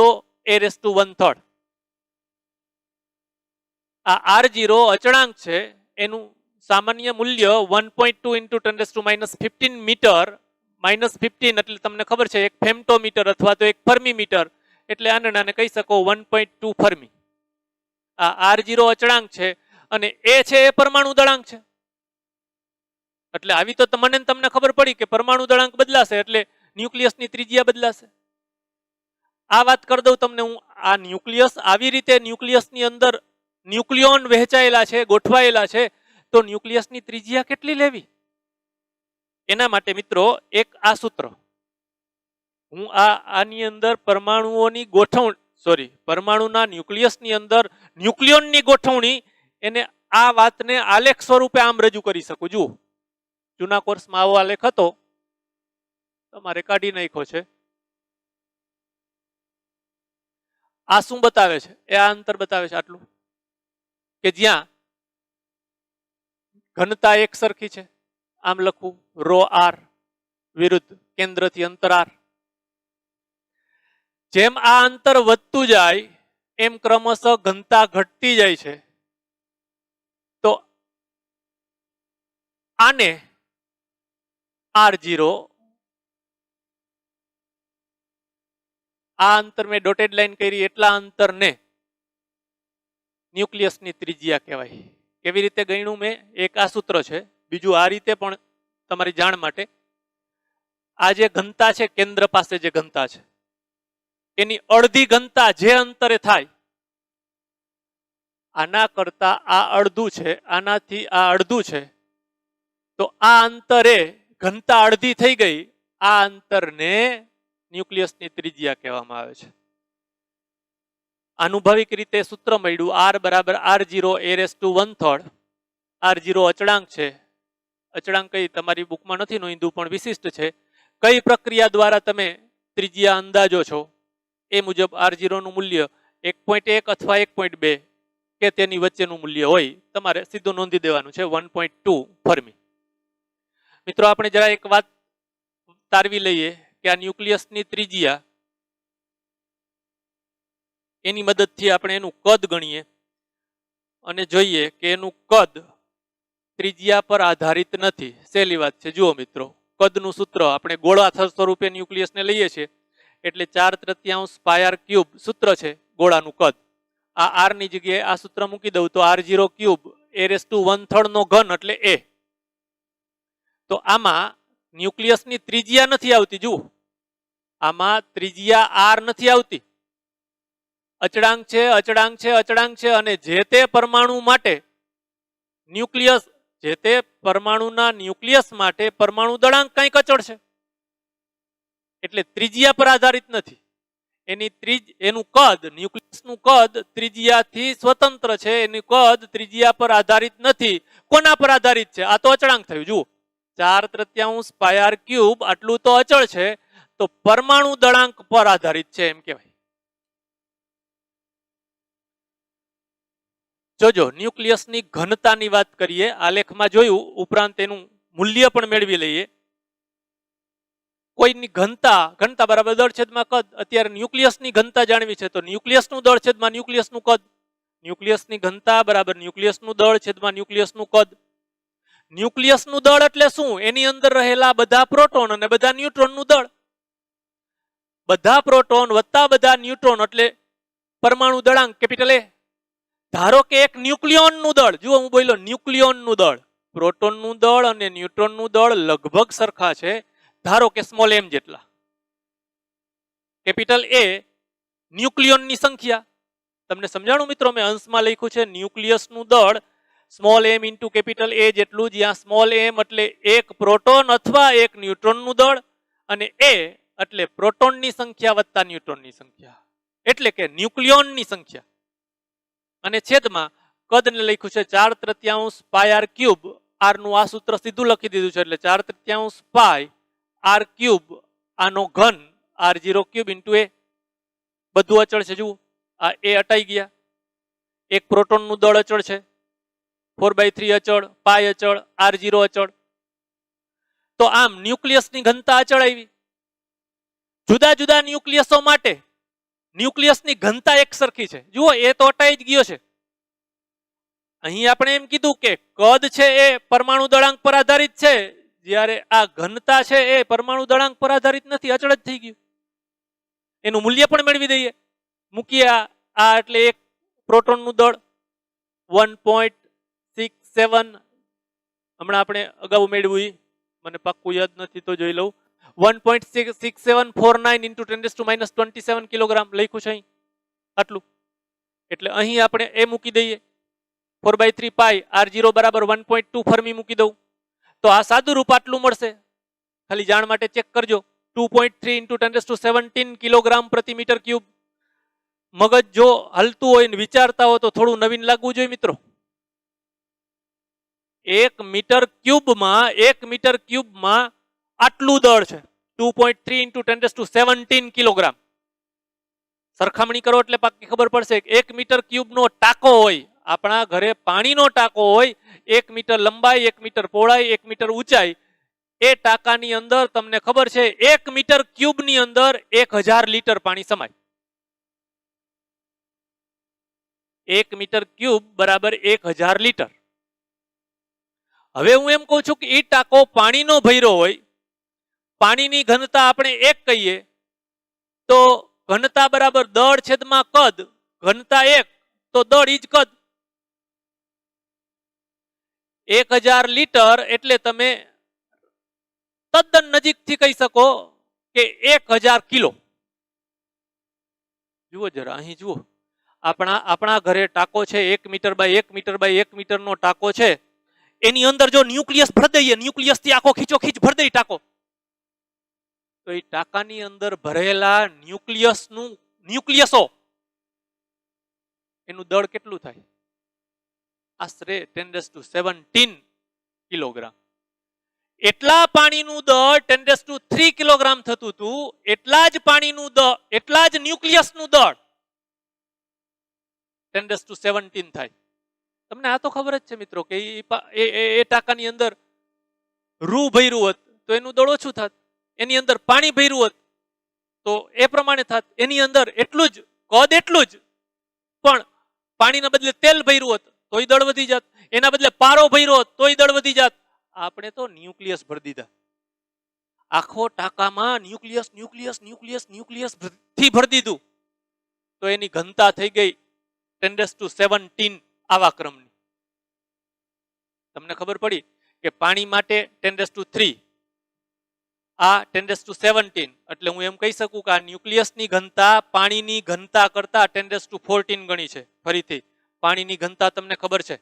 આ R0 અચળાંક છે, એનું સામાન્ય મૂલ્ય 1.2 × 10⁻15 મીટર, -15 એટલે તમને ખબર છે એક ફેમ્ટોમીટર અથવા તો એક ફર્મીમીટર, એટલે આને કહી શકો 1.2 ફર્મી. આ R0 અચળાંક છે અને એ છે એ પરમાણુ દળાંક છે. એટલે આવી તો તમને ખબર પડી કે પરમાણુ દળાંક બદલાશે એટલે ન્યુક્લિયસની ત્રિજ્યા બદલાશે. આ વાત કરી દઉં તમને હું, આ ન્યુક્લિયસ આવી રીતે ન્યુક્લિયસની અંદર ન્યુક્લિયોન વહેંચાયેલા છે, ગોઠવાયેલા છે, તો ન્યુક્લિયસની ત્રિજ્યા કેટલી લેવી? એના માટે મિત્રો એક આ સૂત્ર, હું આની અંદર પરમાણુના ન્યુક્લિયસની અંદર ન્યુક્લિયોનની ગોઠવણી, એને આ વાતને આલેખ સ્વરૂપે આમ રજૂ કરી શકું. જુઓ, જૂના કોર્સમાં આવો આલેખ હતો, તમારે કાઢી નાખ્યો છે. આ શું બતાવે છે? એ આ અંતર બતાવે છે આટલું, કે જ્યાં ઘનતા એક સરખી છે, આમ લખવું રો આર વિરુદ્ધ કેન્દ્રથી અંતર આર. જેમ આ અંતર વધતું જાય એમ ક્રમશઃ ઘનતા ઘટતી જાય છે. તો આને R0, આ અંતર મેં ડોટેડ લાઈન કરી એટલા અંતરને ન્યુક્લિયસની ત્રિજ્યા કહેવાય. કેવી રીતે ગણ્યું મેં? એક આ સૂત્ર છે, બીજું આ રીતે પણ તમારી જાણ માટે. આ જે ઘનતા છે, કેન્દ્ર પાસે જે ઘનતા છે એની અડધી ઘનતા જે અંતરે થાય, આના કરતા આ અડધું છે, આનાથી આ અડધું છે, તો આ અંતરે ઘનતા અડધી થઈ ગઈ. આ અંતરને ન્યુક્લિયસની ત્રિજ્યા કહેવામાં આવે છે. આનુભાવિક રીતે સૂત્ર મળ્યું R બરાબર R0 a⁻1/3. R0 અચળાંક છે. અચળાંક કઈ તમારી બુકમાં નથી નોંધ્યું પણ વિશિષ્ટ છે. કઈ પ્રક્રિયા દ્વારા તમે ત્રિજ્યા અંદાજો છો એ મુજબ R0 નું મૂલ્ય 1.1 અથવા 1.2 કે તેની વચ્ચેનું મૂલ્ય હોય તમારે સીધું નોંધી દેવાનું છે 1.2 ફર્મી. મિત્રો આપણે જરા એક વાત તારવી લઈએ કે આ ન્યુક્લિયસની ત્રિજ્યા, એની મદદથી આપણે એનું કદ ગણીએ અને જોઈએ કે એનું કદ ત્રિજ્યા પર આધારિત નથી. સહેલી વાત છે. જુઓ મિત્રો, કદનું સૂત્ર આપણે ગોળા સ્વરૂપે ન્યુક્લિયસને લઈએ છીએ એટલે 4/3 પાય r ક્યુબ સૂત્ર છે ગોળાનું કદ. આ r ની જગ્યાએ આ સૂત્ર મૂકી દઉં તો R0 ક્યુબ a⁻1/3 નો ઘન એટલે a. તો આમાં ન્યુક્લિયસની ત્રિજ્યા નથી આવતી. જુઓ, આમાં ત્રિજ્યા r નથી આવતી. અચળાંક છે, અચળાંક છે, અચળાંક છે. અને જે તે પરમાણુ માટે ન્યુક્લિયસ, જે તે પરમાણુના ન્યુક્લિયસ માટે પરમાણુ દળાંક કંઈક અચળ છે એટલે ત્રિજ્યા પર આધારિત નથી. એનું કદ, ન્યુક્લિયસનું કદ ત્રિજ્યાથી સ્વતંત્ર છે. એનું કદ ત્રિજ્યા પર આધારિત નથી. કોના પર આધારિત છે? આ તો અચળાંક થયું. જુઓ, 4/3 પાય r ક્યુબ આટલું તો અચળ છે, તો પરમાણુ દળાંક પર આધારિત છે એમ કહેવાય. જોજો, ન્યુક્લિયસની ઘનતાની વાત કરીએ. આલેખમાં જોયું, ઉપરાંત એનું મૂલ્ય પણ મેળવી લઈએ. કોઈની ઘનતા બરાબર દળ છેદમાં કદ. અત્યારે ન્યુક્લિયસની ઘનતા જાણવી છે તો ન્યુક્લિયસનું દળ છેદમાં ન્યુક્લિયસનું કદ. ન્યુક્લિયસની ઘનતા બરાબર ન્યુક્લિયસનું દળ છેદમાં ન્યુક્લિયસનું કદ. ન્યુક્લિયસનું દળ એટલે શું? એની અંદર રહેલા બધા પ્રોટોન અને બધા ન્યુટ્રોનનું દળ. બધા પ્રોટોન વત્તા બધા ન્યુટ્રોન એટલે પરમાણુ દળાંક કેપિટલ A. ધારો કે એક ન્યુક્લિયોનનું દળ, જુઓ હું બોલ્યો ન્યુક્લિયોનનું દળ, પ્રોટોનનું દળ અને ન્યુટ્રોનનું દળ લગભગ સરખા છે. ધારો કે સ્મોલ m જેટલા. કેપિટલ A ન્યુક્લિયોનની સંખ્યા. તમને સમજાણું મિત્રો? મેં અંશમાં લખ્યું છે ન્યુક્લિયસનું દળ small m into capital A જેટલું, જ્યાં સ્મોલ m એટલે એક પ્રોટોન અથવા એક ન્યુટ્રોનનું દળ અને A એટલે પ્રોટોનની સંખ્યા વત્તા ન્યુટ્રોનની સંખ્યા, એટલે કે ન્યુક્લિયોનની સંખ્યા. અને છેદમાં કદને લખ્યું છે 4/3 પાય r ક્યુબ. r નું આ સૂત્ર સીધું લખી દીધું છે એટલે 4/3 પાય r ક્યુબ, આનો ઘન R0 ક્યુબ ઇન્ટુ A. બધું અચળ છે. જુઓ, આ A હટાઈ ગયા. એક પ્રોટોનનું દળ અચળ છે, 4/3 અચળ, પાય અચળ, R0 અચળ. તો આમ ન્યુક્લિયસની ઘનતા અચળ આવી. જુદા જુદા ન્યુક્લિયસો માટે ન્યુક્લિયસની ઘનતા એક સરખી છે. જુઓ, એ તો હટાઈ જ ગયો છે. અહીં આપણે એમ કીધું કે કદ છે એ પરમાણુ દળાંક પર આધારિત છે, જ્યારે આ ઘનતા છે એ પરમાણુ દળાંક પર આધારિત નથી, અચળ જ થઈ ગયું. એનું મૂલ્ય પણ મેળવી દઈએ. મૂકીએ આ એટલે એક પ્રોટોનનું દળ 1.67, હમણાં આપણે અગાઉ મેળવ્યું, મને પાક્કું યાદ નથી તો જોઈ લઉં. 1.6749 ઇન્ટુ 10⁻27 કિલોગ્રામ લખ્યું છે અહીં આટલું. એટલે અહીં આપણે એ મૂકી દઈએ 4/3 પાય R0 બરાબર 1.2 ફર્મી મૂકી દઉં તો આ સાદું રૂપ આટલું મળશે. ખાલી જાણ માટે ચેક કરજો. 2.3 ઇન્ટુ 10⁻17 કિલોગ્રામ પ્રતિ મીટર ક્યુબ. મગજ જો હલતું હોય ને વિચારતા હોય તો થોડું નવીન લાગવું જોઈએ મિત્રો. 1 મીટર ક્યુબમાં આટલું દળ છે. 2.3 ઇન્ટુ 10⁻17 કિલોગ્રામ. સરખામણી કરો એટલે પાકી ખબર પડશે. 1 મીટર ક્યુબનો ટાંકો હોય, આપણા ઘરે પાણીનો ટાંકો હોય, 1 મીટર લંબાઈ, 1 મીટર પહોળાઈ, 1 મીટર ઊંચાઈ, એ ટાંકાની અંદર તમને ખબર છે 1 મીટર ક્યુબની અંદર 1000 લીટર પાણી સમાય. 1 મીટર ક્યુબ બરાબર 1000 લીટર. હવે હું એમ કહું છું કે એ ટાંકો પાણીનો ભર્યો હોય, પાણીની ઘનતા આપણે 1 કહીએ તો ઘનતા બરાબર દળ છેદમાં કદ, ઘનતા 1 તો દળ ઈજ કદ. 1000 લીટર એટલે તમે તદ્દન નજીકથી કહી શકો કે 1000 કિલો. જુઓ જરા અહીં જુઓ, આપણા ઘરે ટાંકો છે 1 મીટર બાય 1 મીટર બાય 1 મીટરનો ટાંકો છે. એની અંદર જો ન્યુક્લિયસ ભરી દઈએ, ન્યુક્લિયસ થી આખો ખીચોખીચ ભરી દઈએ ટાંકો, તો એ ટાંકાની અંદર ભરેલા ન્યુક્લિયસો એનું દળ કેટલું થાય? આશરે 10⁻17 કિલોગ્રામ. એટલા પાણીનું દળ 10⁻3 કિલોગ્રામ થતું હતું, એટલા જ પાણીનું દળ, એટલા જ ન્યુક્લિયસનું દળ 10⁻17 થાય. તમને આ તો ખબર જ છે મિત્રો કે એ ટાંકાની અંદર રૂ ભર્યું હોત તો એનું દળ ઓછું થાત, એની અંદર પાણી ભર્યું હોત તો એ પ્રમાણે થાત, એની અંદર એટલું જ કદ એટલું જ, પણ પાણીના બદલે તેલ ભર્યું હોત તોય દળ વધી જાત, એના બદલે પારો ભર્યો હોત તોય દળ વધી જાત. આપણે તો ન્યુક્લિયસ ભરી દીધા. આખો ટાંકામાં ન્યુક્લિયસ ન્યુક્લિયસ ન્યુક્લિયસ ન્યુક્લિયસ થી ભરી દીધું તો એની ઘનતા થઈ ગઈ 10⁻17 આવા ક્રમની. તમને ખબર પડી કે પાણી માટે 10⁻3, આ 10⁻17, એટલે હું એમ કહી શકું કે આ ન્યુક્લિયસની ઘનતા પાણીની ઘનતા કરતા 10⁻14 ગણી છે. ફરીથી પાણીની ઘનતા તમને ખબર છે,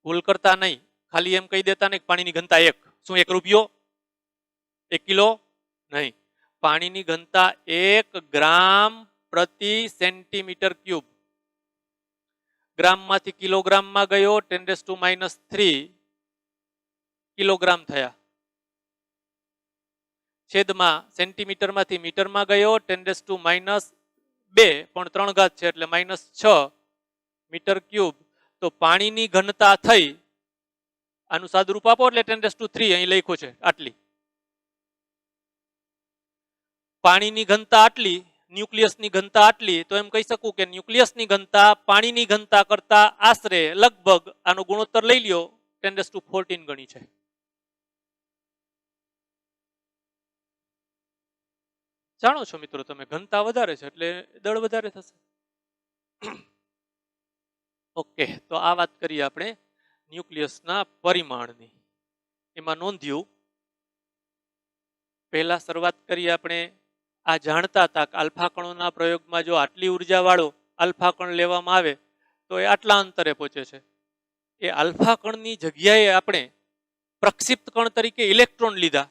ભૂલ કરતા નહીં, ખાલી એમ કહી દેતા ને પાણીની ઘનતા 1. શું 1 રૂપિયો? 1 કિલો? નહીં, પાણીની ઘનતા 1 ગ્રામ પ્રતિ સેન્ટીમીટર ક્યુબ. ગ્રામમાંથી કિલોગ્રામમાં ગયો 10⁻³ કિલોગ્રામ થયા. છેદમાં સેન્ટીમીટરમાંથી મીટરમાં ગયો 10⁻², પણ 3 ઘાત છે એટલે -6 મીટર ક્યુબ. તો પાણીની ઘનતા થઈ, આનું સાદુરૂપ આપો એટલે 10⁻3 અહીં લખ્યું છે આટલી. પાણીની ઘનતા આટલી, ન્યુક્લિયસની ઘનતા આટલી, તો એમ કહી શકું કે ન્યુક્લિયસની ઘનતા પાણીની ઘનતા કરતા આશરે લગભગ આનો ગુણોત્તર લઈ લ્યો 10⁻14 ગણી છે. જાણો છો મિત્રો તમે, ઘનતા વધારે છે એટલે દળ વધારે થશે. ઓકે, તો આ વાત કરીએ આપણે ન્યુક્લિયસના પરિમાણની. એમાં નોંધ્યું, પહેલા શરૂઆત કરીએ આપણે આ જાણતા હતા કે આલ્ફા કણોના પ્રયોગમાં જો આટલી ઉર્જાવાળો આલ્ફા કણ લેવામાં આવે તો એ આટલા અંતરે પહોંચે છે. એ આલ્ફા કણની જગ્યાએ આપણે પ્રક્ષિપ્ત કણ તરીકે ઇલેક્ટ્રોન લીધા,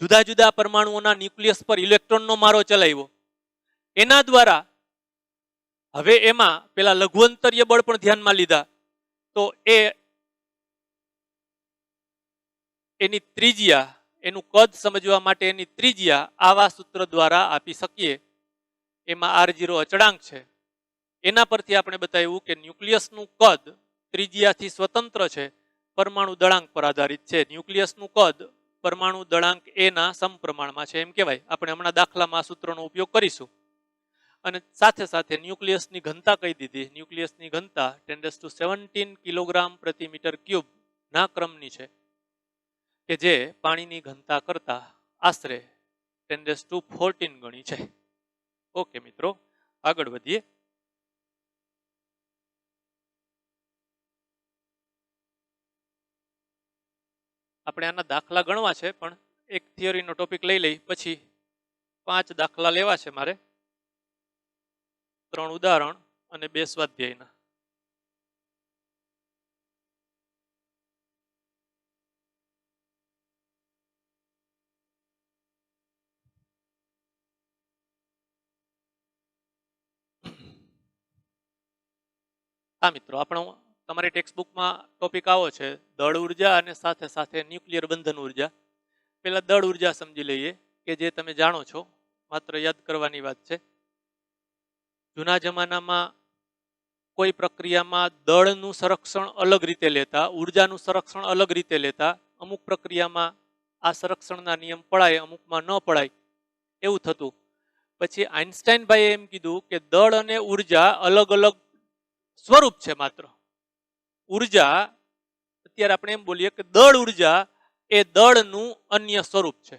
જુદા જુદા પરમાણુઓના ન્યુક્લિયસ પર ઇલેક્ટ્રોનનો મારો ચલાવ્યો. એના દ્વારા હવે એમાં પેલા લઘુઅંતરીય બળ પણ ધ્યાનમાં લીધા, તો એની ત્રિજ્યા, એનું કદ સમજવા માટે એની ત્રિજ્યા આવા સૂત્ર દ્વારા આપી શકીએ. એમાં R0 અચળાંક છે. એના પરથી આપણે બતાવ્યું કે ન્યુક્લિયસનું કદ ત્રિજ્યાથી સ્વતંત્ર છે, પરમાણુ દળાંક પર આધારિત છે. ન્યુક્લિયસનું કદ પરમાણુ દળાંક A ના સમપ્રમાણમાં છે એમ કહેવાય. આપણે હમણાં દાખલામાં આ સૂત્રનો ઉપયોગ કરીશું. અને સાથે સાથે ન્યુક્લિયસની ઘનતા કહી દીધી. ન્યુક્લિયસની ઘનતા 10⁻17 કિલોગ્રામ પ્રતિ મીટર ક્યુબ ના ક્રમની છે, કે જે પાણીની ઘનતા કરતા આશરે 10⁻14 ગણી છે. ઓકે મિત્રો, આગળ વધીએ. આપણે આના દાખલા ગણવા છે, પણ એક થિયરીનો ટોપિક લઈ લઈ, પછી 5 દાખલા લેવા છે મારે, 3 ઉદાહરણ અને 2 સ્વાધ્યાયના. હા મિત્રો, આપણો તમારી ટેક્સ્ટબુકમાં ટોપિક આવો છે, દળ ઉર્જા અને સાથે સાથે ન્યુક્લિયર બંધન ઉર્જા. પહેલા દળ ઉર્જા સમજી લઈએ, કે જે તમે જાણો છો, માત્ર યાદ કરવાની વાત છે. જૂના જમાનામાં કોઈ પ્રક્રિયામાં દળનું સંરક્ષણ અલગ રીતે લેતા, ઉર્જાનું સંરક્ષણ અલગ રીતે લેતા, અમુક પ્રક્રિયામાં આ સંરક્ષણના નિયમ પડાય, અમુકમાં ન પડાય, એવું થતું. પછી આઇન્સ્ટાઈનભાઈએ એમ કીધું કે દળ અને ઉર્જા અલગ અલગ સ્વરૂપ છે. માત્ર ઉર્જા, અત્યારે આપણે એમ બોલીએ કે દળ ઉર્જા એ દળનું અન્ય સ્વરૂપ છે.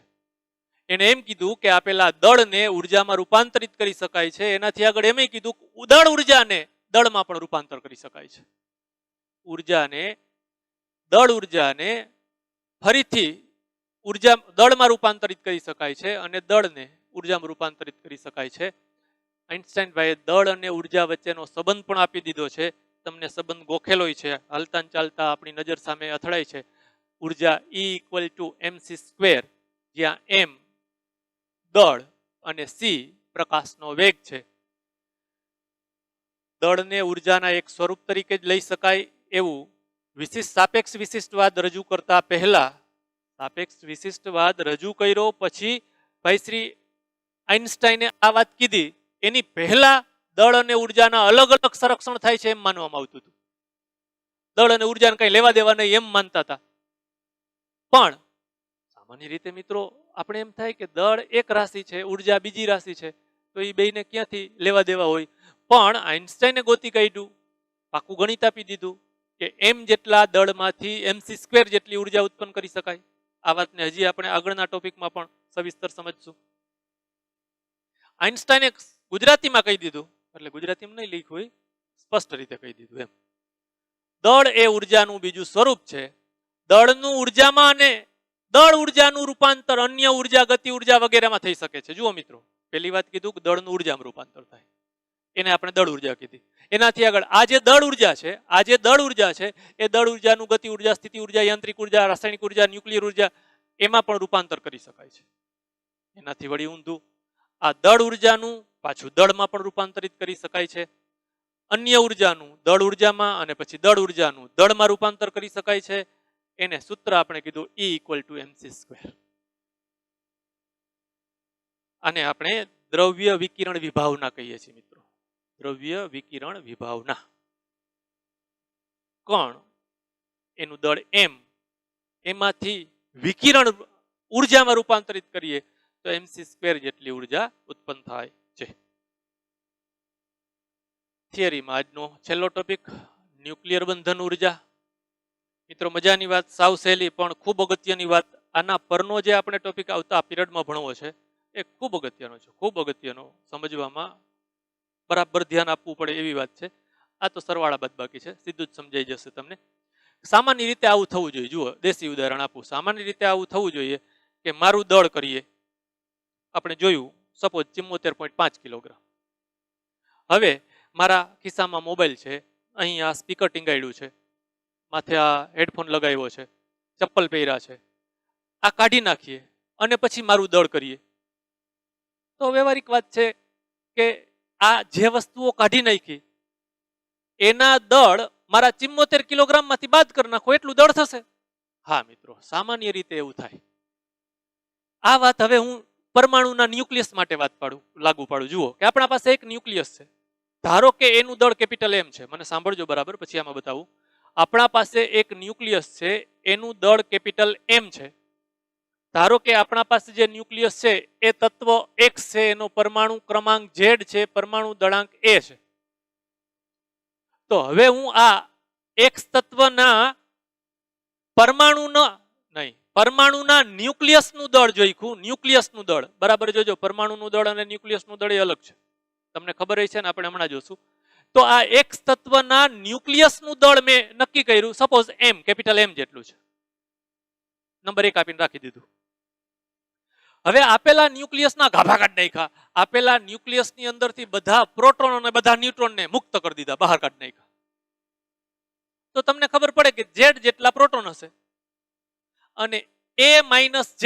એને એમ કીધું કે આપેલા દળને ઉર્જામાં રૂપાંતરિત કરી શકાય છે. એનાથી આગળ એમ કીધું દળ ઉર્જાને દળમાં પણ રૂપાંતર કરી શકાય છે. દળ ઉર્જાને ફરીથી દળમાં રૂપાંતરિત કરી શકાય છે અને દળને ઉર્જામાં રૂપાંતરિત કરી શકાય છે. આઇન્સ્ટાઈનભાઈએ દળ અને ઉર્જા વચ્ચેનો સંબંધ પણ આપી દીધો છે. તમને સંબંધ ગોખેલોય છે, હાલતા ચાલતા આપણી નજર સામે અથડાય છે. ઉર્જા E=mc², જ્યાં m દળ અને c પ્રકાશનો વેગ છે. દળને ઉર્જાના એક સ્વરૂપ તરીકે જ લઈ શકાય એવું સાપેક્ષ વિશિષ્ટવાદ રજૂ કરતા પહેલા, સાપેક્ષ વિશિષ્ટવાદ રજૂ કર્યો પછી ભાઈ શ્રી આઇન્સ્ટાઈને આ વાત કીધી, એની પહેલા દળ અને ઉર્જાના અલગ અલગ સંરક્ષણ થાય છે એમ માનવામાં આવતું હતું. દળ અને ઉર્જાને કઈ લેવા દેવા નહીં એમ માનતા હતા. પણ સામાન્ય રીતે મિત્રો આપણે એમ થાય કે દળ એક રાશિ છે, ઉર્જા બીજી રાશિ છે, તો એ બેયને ક્યાંથી લેવા દેવા હોય. પણ આઇન્સ્ટાઈને ગોતી કાઢ્યું, પાકું ગણિત આપી દીધું કે m જેટલા દળમાંથી mc² જેટલી ઉર્જા ઉત્પન્ન કરી શકાય. આ વાતને હજી આપણે આગળના ટોપિકમાં પણ સવિસ્તર સમજશું. આઇન્સ્ટાઈને ગુજરાતીમાં કહી દીધું, એટલે ગુજરાતીમાં નહીં લખ્યું હોય, સ્પષ્ટ રીતે કહી દીધું એમ. દળ એ ઉર્જાનું બીજું સ્વરૂપ છે. દળનું ઉર્જામાં અને દળ ઉર્જાનું રૂપાંતર અન્ય ઉર્જા, ગતિ ઉર્જા વગેરેમાં થઈ શકે છે. જુઓ મિત્રો, પહેલી વાત કીધું કે દળનું ઉર્જામાં રૂપાંતર થાય, એને આપણે દળ ઉર્જા કીધી. એનાથી આગળ આ જે દળ ઉર્જા છે, એ દળ ઉર્જાનું ગતિ ઉર્જા, સ્થિતિ ઉર્જા, યાંત્રિક ઉર્જા, રાસાયણિક ઉર્જા, ન્યુક્લિયર ઉર્જા, એમાં પણ રૂપાંતર કરી શકાય છે. એનાથી વળી ઊંધું આ દળ ઉર્જાનું પાછું દળમાં પણ રૂપાંતરિત કરી શકાય છે. અન્ય ઉર્જાનું દળ ઉર્જામાં અને પછી દળ ઉર્જાનું દળમાં રૂપાંતર કરી શકાય છે. એને સૂત્ર આપણે કીધું E=mc². આને આપણે દ્રવ્ય વિકિરણ વિભાવના કહીએ છીએ મિત્રો. દ્રવ્ય વિકિરણ વિભાવના. કણ એનું દળ m, એમાંથી વિકિરણ ઉર્જામાં રૂપાંતરિત કરીએ તો mc² જેટલી ઉર્જા ઉત્પન્ન થાય છે. થિયરીમાં આજનો છેલ્લો ટોપિક ન્યુક્લિયર બંધન ઉર્જા. મિત્રો મજાની વાત, સાવ સહેલી પણ ખૂબ અગત્યની વાત. આના પરનો જે આપણે ટોપિક આવતા પીરિયડમાં ભણવો છે એ ખૂબ અગત્યનો છે, ખૂબ અગત્યનો, સમજવામાં બરાબર ધ્યાન આપવું પડે એવી વાત છે. આ તો સરવાળા બાદબાકી છે, સીધું જ સમજાઈ જશે તમને. સામાન્ય રીતે આવું થવું જોઈએ. જુઓ, દેશી ઉદાહરણ આપું. સામાન્ય રીતે આવું થવું જોઈએ કે મારું દળ કરીએ, આપણે જોયું સપોઝ 74.5 કિલોગ્રામ. હવે મારા ખિસ્સામાં મોબાઈલ છે, અહીં આ સ્પીકર ટીંગાડ્યું છે, માથે આ હેડફોન લગાવ્યો છે, ચપ્પલ પહેર્યા છે, આ કાઢી નાખીએ અને પછી મારું દળ કરીએ તો વ્યવહારિક વાત છે કે આ જે વસ્તુઓ કાઢી નાખી એના દળ મારા 74 કિલોગ્રામમાંથી બાદ કરી નાખો એટલું દળ થશે. હા મિત્રો, સામાન્ય રીતે એવું થાય. આ વાત હવે હું પરમાણુના ન્યુક્લિયસ માટે લાગુ પાડું. જુઓ કે આપણા પાસે એક ન્યુક્લિયસ છે, ધારો કે એનું દળ કેપિટલ M છે. મને સાંભળજો બરાબર, પછી આમાં બતાવું. આપણા પાસે એક ન્યુક્લિયસ છે, એનું દળ કેપિટલ M છે. ધારો કે આપણા પાસે જે ન્યુક્લિયસ છે એ તત્વ X છે, એનો પરમાણુ ક્રમાંક Z છે, પરમાણુ દળાંક A છે. તો હવે હું આ X તત્વના પરમાણુના ન્યુક્લિયસનું દળ જોઈખું. ન્યુક્લિયસનું દળ બરાબર જોજો, પરમાણુનું દળ અને ન્યુક્લિયસનું દળ એ અલગ છે, તમને ખબર છે ને, આપણે હમણાં જોશું. તો આ X તત્વના ન્યુક્લિયસનું દળ મેં નક્કી કર્યું, સપોઝ M, કેપિટલ M જેટલું છે. નંબર 1 આપીને રાખી દીધું. હવે આપેલા ન્યુક્લિયસના ગાભા કાઢી નાખ્યા. આપેલા ન્યુક્લિયસની અંદરથી બધા પ્રોટોન અને બધા ન્યુટ્રોનને મુક્ત કરી દીધા, બહાર કાઢી નાખ્યા. તો તમને ખબર પડે કે Z જેટલા પ્રોટોન હશે અને A - Z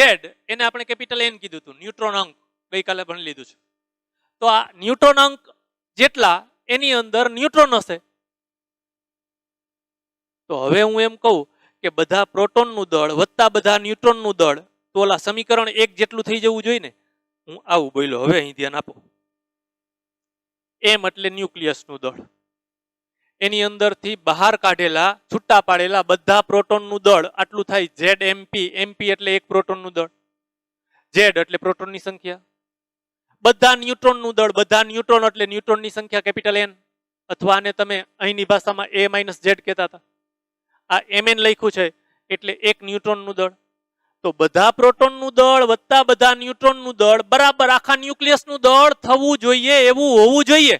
એને આપણે કેપિટલ N કીધું હતું, ન્યુટ્રોન અંક ગઈકાલે ભણી લીધું છે. તો આ ન્યુટ્રોન અંક જેટલા એની અંદર ન્યુટ્રોન હશે. તો હવે હું એમ કહું કે બધા પ્રોટોનનું દળ વત્તા બધા ન્યુટ્રોનનું દળ, તો ઓલા સમીકરણ 1 જેટલું થઈ જવું જોઈએ ને. હું આવું બોલ્યો, હવે અહીં ધ્યાન આપો. એમ એટલે ન્યુક્લિયસનું દળ. એની અંદરથી બહાર કાઢેલા છૂટા પાડેલા બધા પ્રોટોનનું દળ આટલું થાય ઝેડ એમપી. એમપી એટલે એક પ્રોટોનનું દળ, ઝેડ એટલે પ્રોટોનની સંખ્યા. બધા ન્યુટ્રોનનું દળ, બધા ન્યુટ્રોન એટલે ન્યુટ્રોનની સંખ્યા કેપિટલ એન, અથવા આને તમે અહીંની ભાષામાં એ માઇનસ ઝેડ કહેતા હતા. આ એમએન લખ્યું છે એટલે એક ન્યુટ્રોનનું દળ. તો બધા પ્રોટોનનું દળ વત્તા બધા ન્યુટ્રોનનું દળ બરાબર આખા ન્યુક્લિયસનું દળ થવું જોઈએ, એવું હોવું જોઈએ.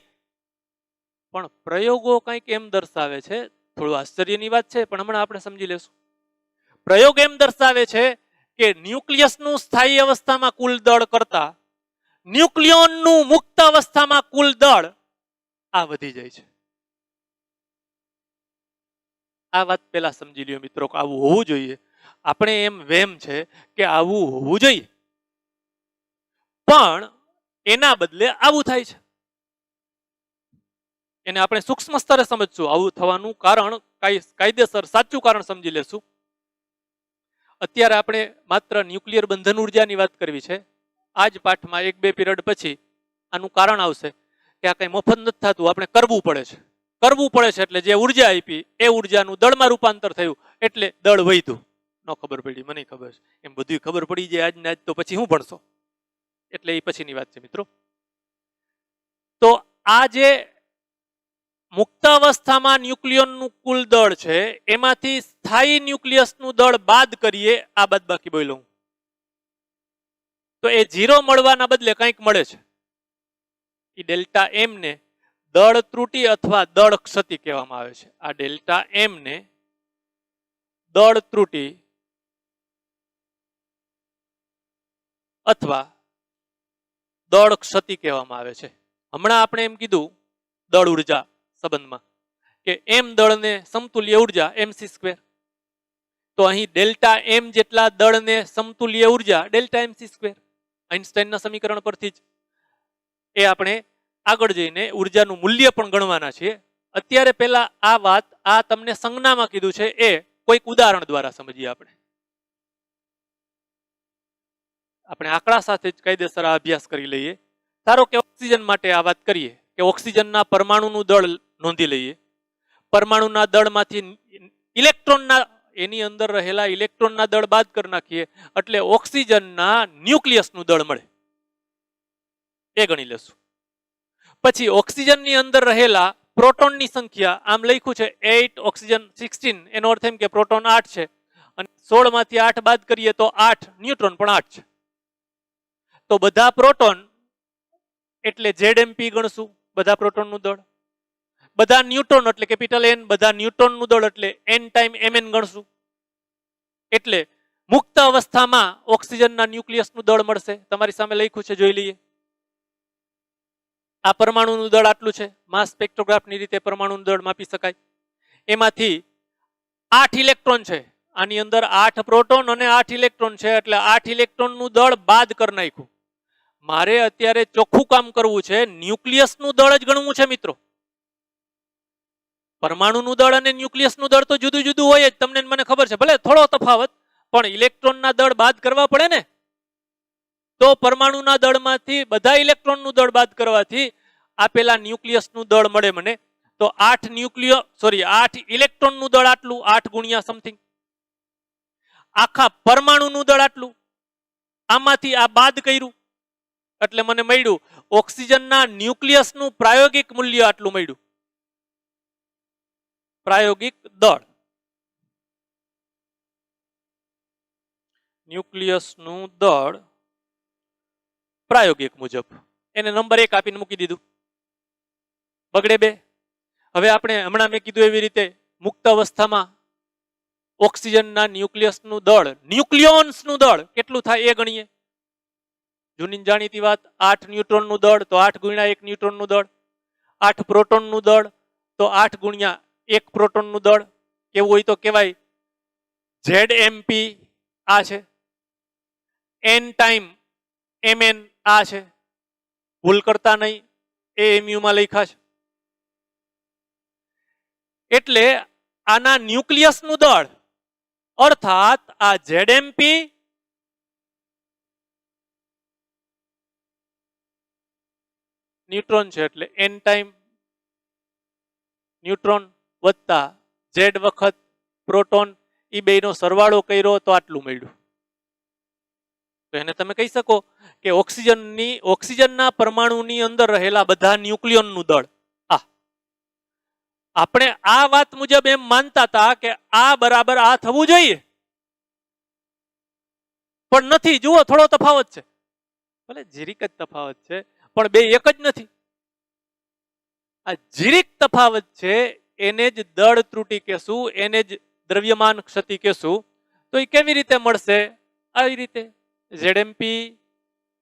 પણ પ્રયોગો કંઈક એમ દર્શાવે છે, થોડું આશ્ચર્યની વાત છે પણ હમણાં આપણે સમજી લેશું. પ્રયોગ એમ દર્શાવે છે કે ન્યુક્લિયસનું સ્થાયી અવસ્થામાં કુલ દળ કરતા ન્યુક્લિયોનનું મુક્ત અવસ્થામાં કુલ દળ આ વધી જાય છે. આ વાત પહેલા સમજી લ્યો મિત્રો કે આવું હોવું જોઈએ. આપણે એમ વેમ છે કે આવું હોવું જોઈએ, પણ એના બદલે આવું થાય છે. એને આપણે સૂક્ષ્મ સ્તરે સમજશું. આવું થવાનું કારણ કાયદેસર સાચું કારણ સમજી લેશું. અત્યારે આપણે માત્ર ન્યુક્લિયર બંધન ઉર્જાની વાત કરવી છે. આ જ પાઠમાં 1-2 પીરિયડ પછી આનું કારણ આવશે કે આ કઈ મફત નથી થતું, આપણે કરવું પડે છે. કરવું પડે છે એટલે જે ઉર્જા આપી એ ઉર્જાનું દળમાં રૂપાંતર થયું એટલે દળ વધ્યું. ન ખબર પડી, મને ખબર છે. એમ બધું ખબર પડી જાય આજને આજ તો પછી હું ભણશો, એટલે એ પછીની વાત છે મિત્રો. તો આ જે મુક્ત અવસ્થામાં ન્યુક્લિયનનું કુલ દળ છે એમાંથી સ્થાયી ન્યુક્લિયસનું દળ બાદ કરીએ, આ બાદબાકી બોલ્યો, તો એ 0 મળવાના બદલે કંઈક મળે છે. એ ડેલ્ટા એમ ને દળ ત્રુટી અથવા દળ ક્ષતિ કહેવામાં આવે છે. આ ડેલ્ટા એમ ને દળ ત્રુટી અથવા દળ ક્ષતિ કહેવામાં આવે છે. હમણાં આપણે એમ કીધું દળ ઉર્જા સંબંધમાં કે એમ દળને સમતુલ્ય ઉર્જા mc². તો અહીં ડેલ્ટા એમ જેટલા દળને સમતુલ્ય ઉર્જા ડેલ્ટા mc². આઇન્સ્ટાઈનના સમીકરણ પરથી જ એ આપણે આગળ જઈને ઉર્જાનું મૂલ્ય પણ ગણવાના છીએ. અત્યારે પહેલા આ વાત આ તમને સંજ્ઞામાં કીધું છે એ કોઈક ઉદાહરણ દ્વારા સમજીએ. આપણે આંકડા સાથે જ કાયદેસર અભ્યાસ કરી લઈએ. ધારો કે ઓક્સિજન માટે આ વાત કરીએ કે ઓક્સિજનના પરમાણુનું દળ નોંધી લઈએ. પરમાણુના દળમાંથી ઇલેક્ટ્રોનના એની અંદર રહેલા ઇલેક્ટ્રોનના દળ બાદ કરી નાખીએ એટલે ઓક્સિજનના ન્યુક્લિયસનું દળ મળે, એ ગણી લેશું. પછી ઓક્સિજનની અંદર રહેલા પ્રોટોનની સંખ્યા આમ લખ્યું છે 8, ઓક્સિજન 16. એનો અર્થ એમ કે પ્રોટોન 8 છે અને 16 માંથી 8 બાદ કરીએ તો 8, ન્યુટ્રોન પણ 8 છે. તો બધા પ્રોટોન એટલે ZMP ગણશું, બધા પ્રોટોનનું દળ. બધા ન્યુટ્રોન એટલે કેપિટલ N, બધા ન્યુટ્રોનનું દળ એટલે N ટાઈમ Mn ગણશું. એટલે મુક્ત અવસ્થામાં ઓક્સિજનના ન્યુક્લિયસનું દળ મળશે. તમારી સામે લખ્યું છે, જોઈ લઈએ. આ પરમાણુનું દળ આટલું છે. માસ સ્પેક્ટ્રોગ્રાફની રીતે પરમાણુનું દળ માપી શકાય. એમાંથી 8 ઇલેક્ટ્રોન છે. આની અંદર 8 પ્રોટોન અને 8 ઇલેક્ટ્રોન છે એટલે 8 ઇલેક્ટ્રોનનું દળ બાદ કરી નાખ્યું. મારે અત્યારે ચોખ્ખું કામ કરવું છે, ન્યુક્લિયસનું દળ જ ગણવું છે મિત્રો. પરમાણુનું દળ અને ન્યુક્લિયસનું દળ તો જુદું જુદું હોય જ, તમને મને ખબર છે. ભલે થોડો તફાવત, પણ ઇલેક્ટ્રોનના દળ બાદ કરવા પડે ને. તો પરમાણુના દળમાંથી બધા ઇલેક્ટ્રોનનું દળ બાદ કરવાથી આપેલા ન્યુક્લિયસનું દળ મળે મને. તો 8 ઇલેક્ટ્રોનનું દળ આટલું, 8 ગુણ્યા સમથિંગ. આખા પરમાણુનું દળ આટલું, આમાંથી આ બાદ કર્યું એટલે મને મળ્યું ઓક્સિજનના ન્યુક્લિયસનું પ્રાયોગિક મૂલ્ય આટલું મળ્યું. પ્રાયોગિક દળ ન્યુક્લિયસનું દળ પ્રાયોગિક મુજબ એને નંબર 1 આપીને મૂકી દીધું. બગડે 2. હવે આપણે હમણાં મેં કીધું એવી રીતે મુક્ત અવસ્થામાં ઓક્સિજનના ન્યુક્લિયસનું દળ, ન્યુક્લિયોન્સનું દળ કેટલું થાય એ ગણીએ. જૂની જાણીતી વાત, 8 ન્યુટ્રોનનું દળ તો 8 ગુણ્યા 1 ન્યુટ્રોનનું દળ. 8 પ્રોટોનનું દળ તો 8 ગુણ્યા 1 પ્રોટોનનું દળ. કેવું હોય તો કહેવાય ZMP આ છે, N ટાઈમ Mn આ છે. ભૂલ કરતા નહીં, AMU માં લખ્યા છે. એટલે આના ન્યુક્લિયસનું દળ અર્થાત આ ZMP ન્યુટ્રોન છે એટલે n ટાઈમ ન્યુટ્રોન વત્તા z વખત પ્રોટોન, એ બેનો સરવાળો કર્યો તો આટલું મળ્યું. તો એને તમે કહી શકો કે ઓક્સિજનના પરમાણુની અંદર રહેલા બધા ન્યુક્લિયોનનું દળ. આપણે આ વાત મુજબ એમ માનતા હતા કે આ બરાબર આ થવું જોઈએ, પણ નથી. જુઓ, થોડો તફાવત છે, ભલે જીરીક જ તફાવત છે, પણ બે એક જ નથી. આ જીરીક તફાવત છે એને જ દળ ત્રુટિ કહેશું, એને જ દ્રવ્યમાન ક્ષતિ કહેશું. તો એ કેવી રીતે મળશે? આવી રીતે ઝેડએમપી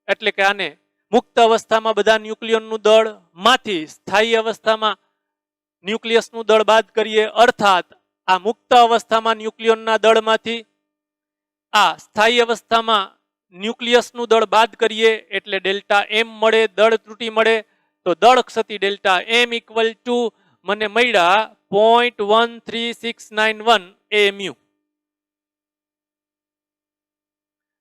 એટલે કે આને મુક્ત અવસ્થામાં બધા ન્યુક્લિયોનનું દળ માંથી સ્થાયી અવસ્થામાં ન્યુક્લિયસનું દળ બાદ કરીએ, અર્થાત આ મુક્ત અવસ્થામાં ન્યુક્લિયોનના દળમાંથી આ સ્થાયી અવસ્થામાં ન્યુક્લિયસનું દળ બાદ કરીએ એટલે ડેલ્ટા એમ મળે, દળ ત્રુટિ મળે. તો દળ ક્ષતિ ડેલ્ટા એમ ઇક્વલ ટુ મને મળ્યા 0.13691 AMU.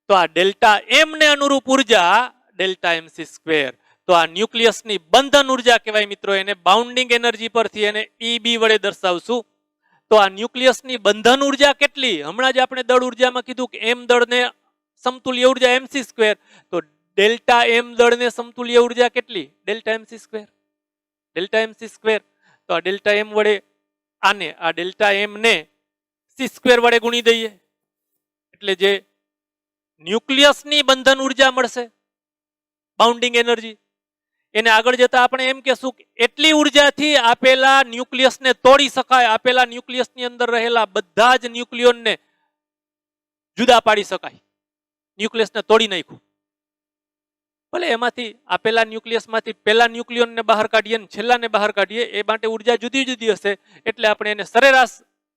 તો આ ડેલ્ટા એમ ને અનુરૂપ ઉર્જા ડેલ્ટા MC સ્ક્વેર. તો આ ન્યુક્લિયસની બંધન ઉર્જા કહેવાય મિત્રો. એને બાઉન્ડિંગ એનર્જી પરથી એને EB વડે દર્શાવશું. તો આ ન્યુક્લિયસની બંધન ઉર્જા કેટલી? હમણાં જ આપણે દળ ઉર્જામાં કીધું કે એમ દળને સમતુલ્ય ઉર્જા MC સ્ક્વેર. તો ડેલ્ટા એમ દળને સમતુલ્ય ઉર્જા કેટલી? Delta MC square. Delta MC square. તો આ ડેલ્ટા એમ વડે આને આ ડેલ્ટા એમ ને C સ્ક્વેર વડે ગુણી દઈએ એટલે જે ન્યુક્લિયસની બંધન ઉર્જા મળશે, બાઉન્ડિંગ એનર્જી, એને આગળ જતા આપણે એમ કહેશું કે એટલી ઉર્જાથી આપેલા ન્યુક્લિયસને તોડી શકાય, આપેલા ન્યુક્લિયસની અંદર રહેલા બધા જ ન્યુક્લિયોનને જુદા પાડી શકાય. ન્યુક્લિયસને તોડી નાખ્યું, ભલે એમાંથી આપેલા ન્યુક્લિયસમાંથી પહેલા ન્યુક્લિયોનને બહાર કાઢીએ ને છેલ્લાને બહાર કાઢીએ, એ માટે ઉર્જા જુદી જુદી હશે. એટલે આપણે એને સરેરાશ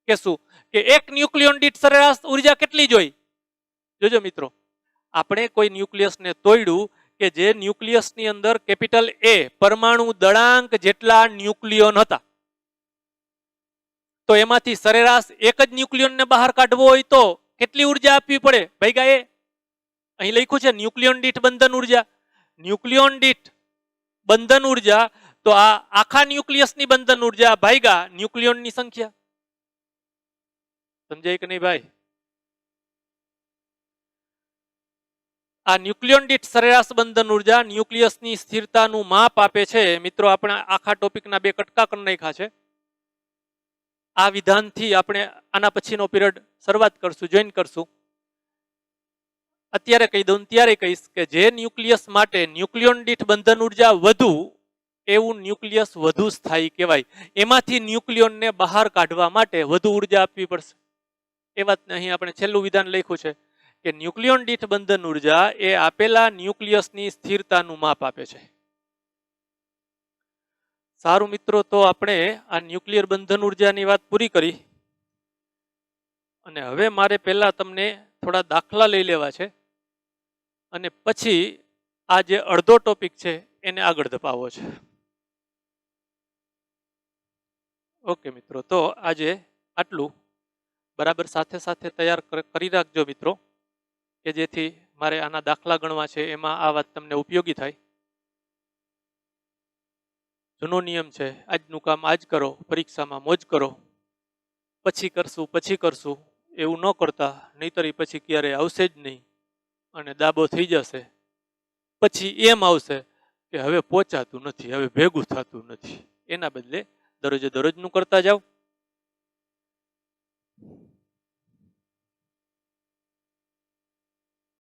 કહેશું કે એક ન્યુક્લિયોન દીઠ સરેરાશ ઉર્જા કેટલી જોઈ. જોજો મિત્રો, આપણે કોઈ ન્યુક્લિયસને તોડ્યું કે જે ન્યુક્લિયસની અંદર કેપિટલ A પરમાણુ દળાંક જેટલા ન્યુક્લિયોન હતા, તો એમાંથી સરેરાશ એક જ ન્યુક્લિયોનને બહાર કાઢવો હોય તો કેટલી ઉર્જા આપવી પડે? ભાઈગા એ અહીં લખ્યું છે ન્યુક્લિયોન દીઠ બંધન ઉર્જા. ન્યુક્લિયોન દીઠ બંધન ઉર્જા તો આ આખા ન્યુક્લિયસની બંધન ઉર્જા ભાઈગા ન્યુક્લિયોનની સંખ્યા. સમજાય કે નહીં ભાઈ? આ ન્યુક્લિયોન દીઠ સરેરાશ બંધન ઉર્જા ન્યુક્લિયસની સ્થિરતાનું માપ આપે છે. મિત્રો, આપણે આખા ટોપિકના બે કટકા કરી નાખ્યા છે. આ વિધાનથી આપણે આના પછીનો પિરિયડ શરૂઆત કરશું, જોઈન કરશું. અત્યારે કહી દઉં ત્યારે કહીશ કે જે ન્યુક્લિયસ માટે ન્યુક્લિયોન દીઠ બંધન ઉર્જા વધુ, એવું ન્યુક્લિયસ વધુ સ્થાયી કહેવાય. એમાંથી ન્યુક્લિયોનને બહાર કાઢવા માટે વધુ ઉર્જા આપવી પડશે. એ વાતને અહીં આપણે છેલ્લું વિધાન લખ્યું છે કે ન્યુક્લિયોન દીઠ બંધન ઉર્જા એ આપેલા ન્યુક્લિયસની સ્થિરતાનું માપ આપે છે. સારું મિત્રો, તો આપણે આ ન્યુક્લિયર બંધન ઉર્જાની વાત પૂરી કરી અને હવે મારે પહેલા તમને થોડા દાખલા લઈ લેવા છે અને પછી આ જે અડધો ટોપિક છે એને આગળ ધપાવવો છે. ઓકે મિત્રો, તો આજે આટલું. બરાબર સાથે સાથે તૈયાર કરી રાખજો મિત્રો, કે જેથી મારે આના દાખલા ગણવા છે એમાં આ વાત તમને ઉપયોગી થાય. જૂનો નિયમ છે, આજનું કામ આજ કરો, પરીક્ષામાં મોજ કરો, પછી કરશું એવું ન કરતા, નહીતર પછી ક્યારે આવશે જ નહીં અને દાબો થઈ જશે. પછી એમ આવશે કે હવે પહોંચાતું નથી, હવે ભેગું થતું નથી. એના બદલે દરરોજે દરરોજનું કરતા જાઓ.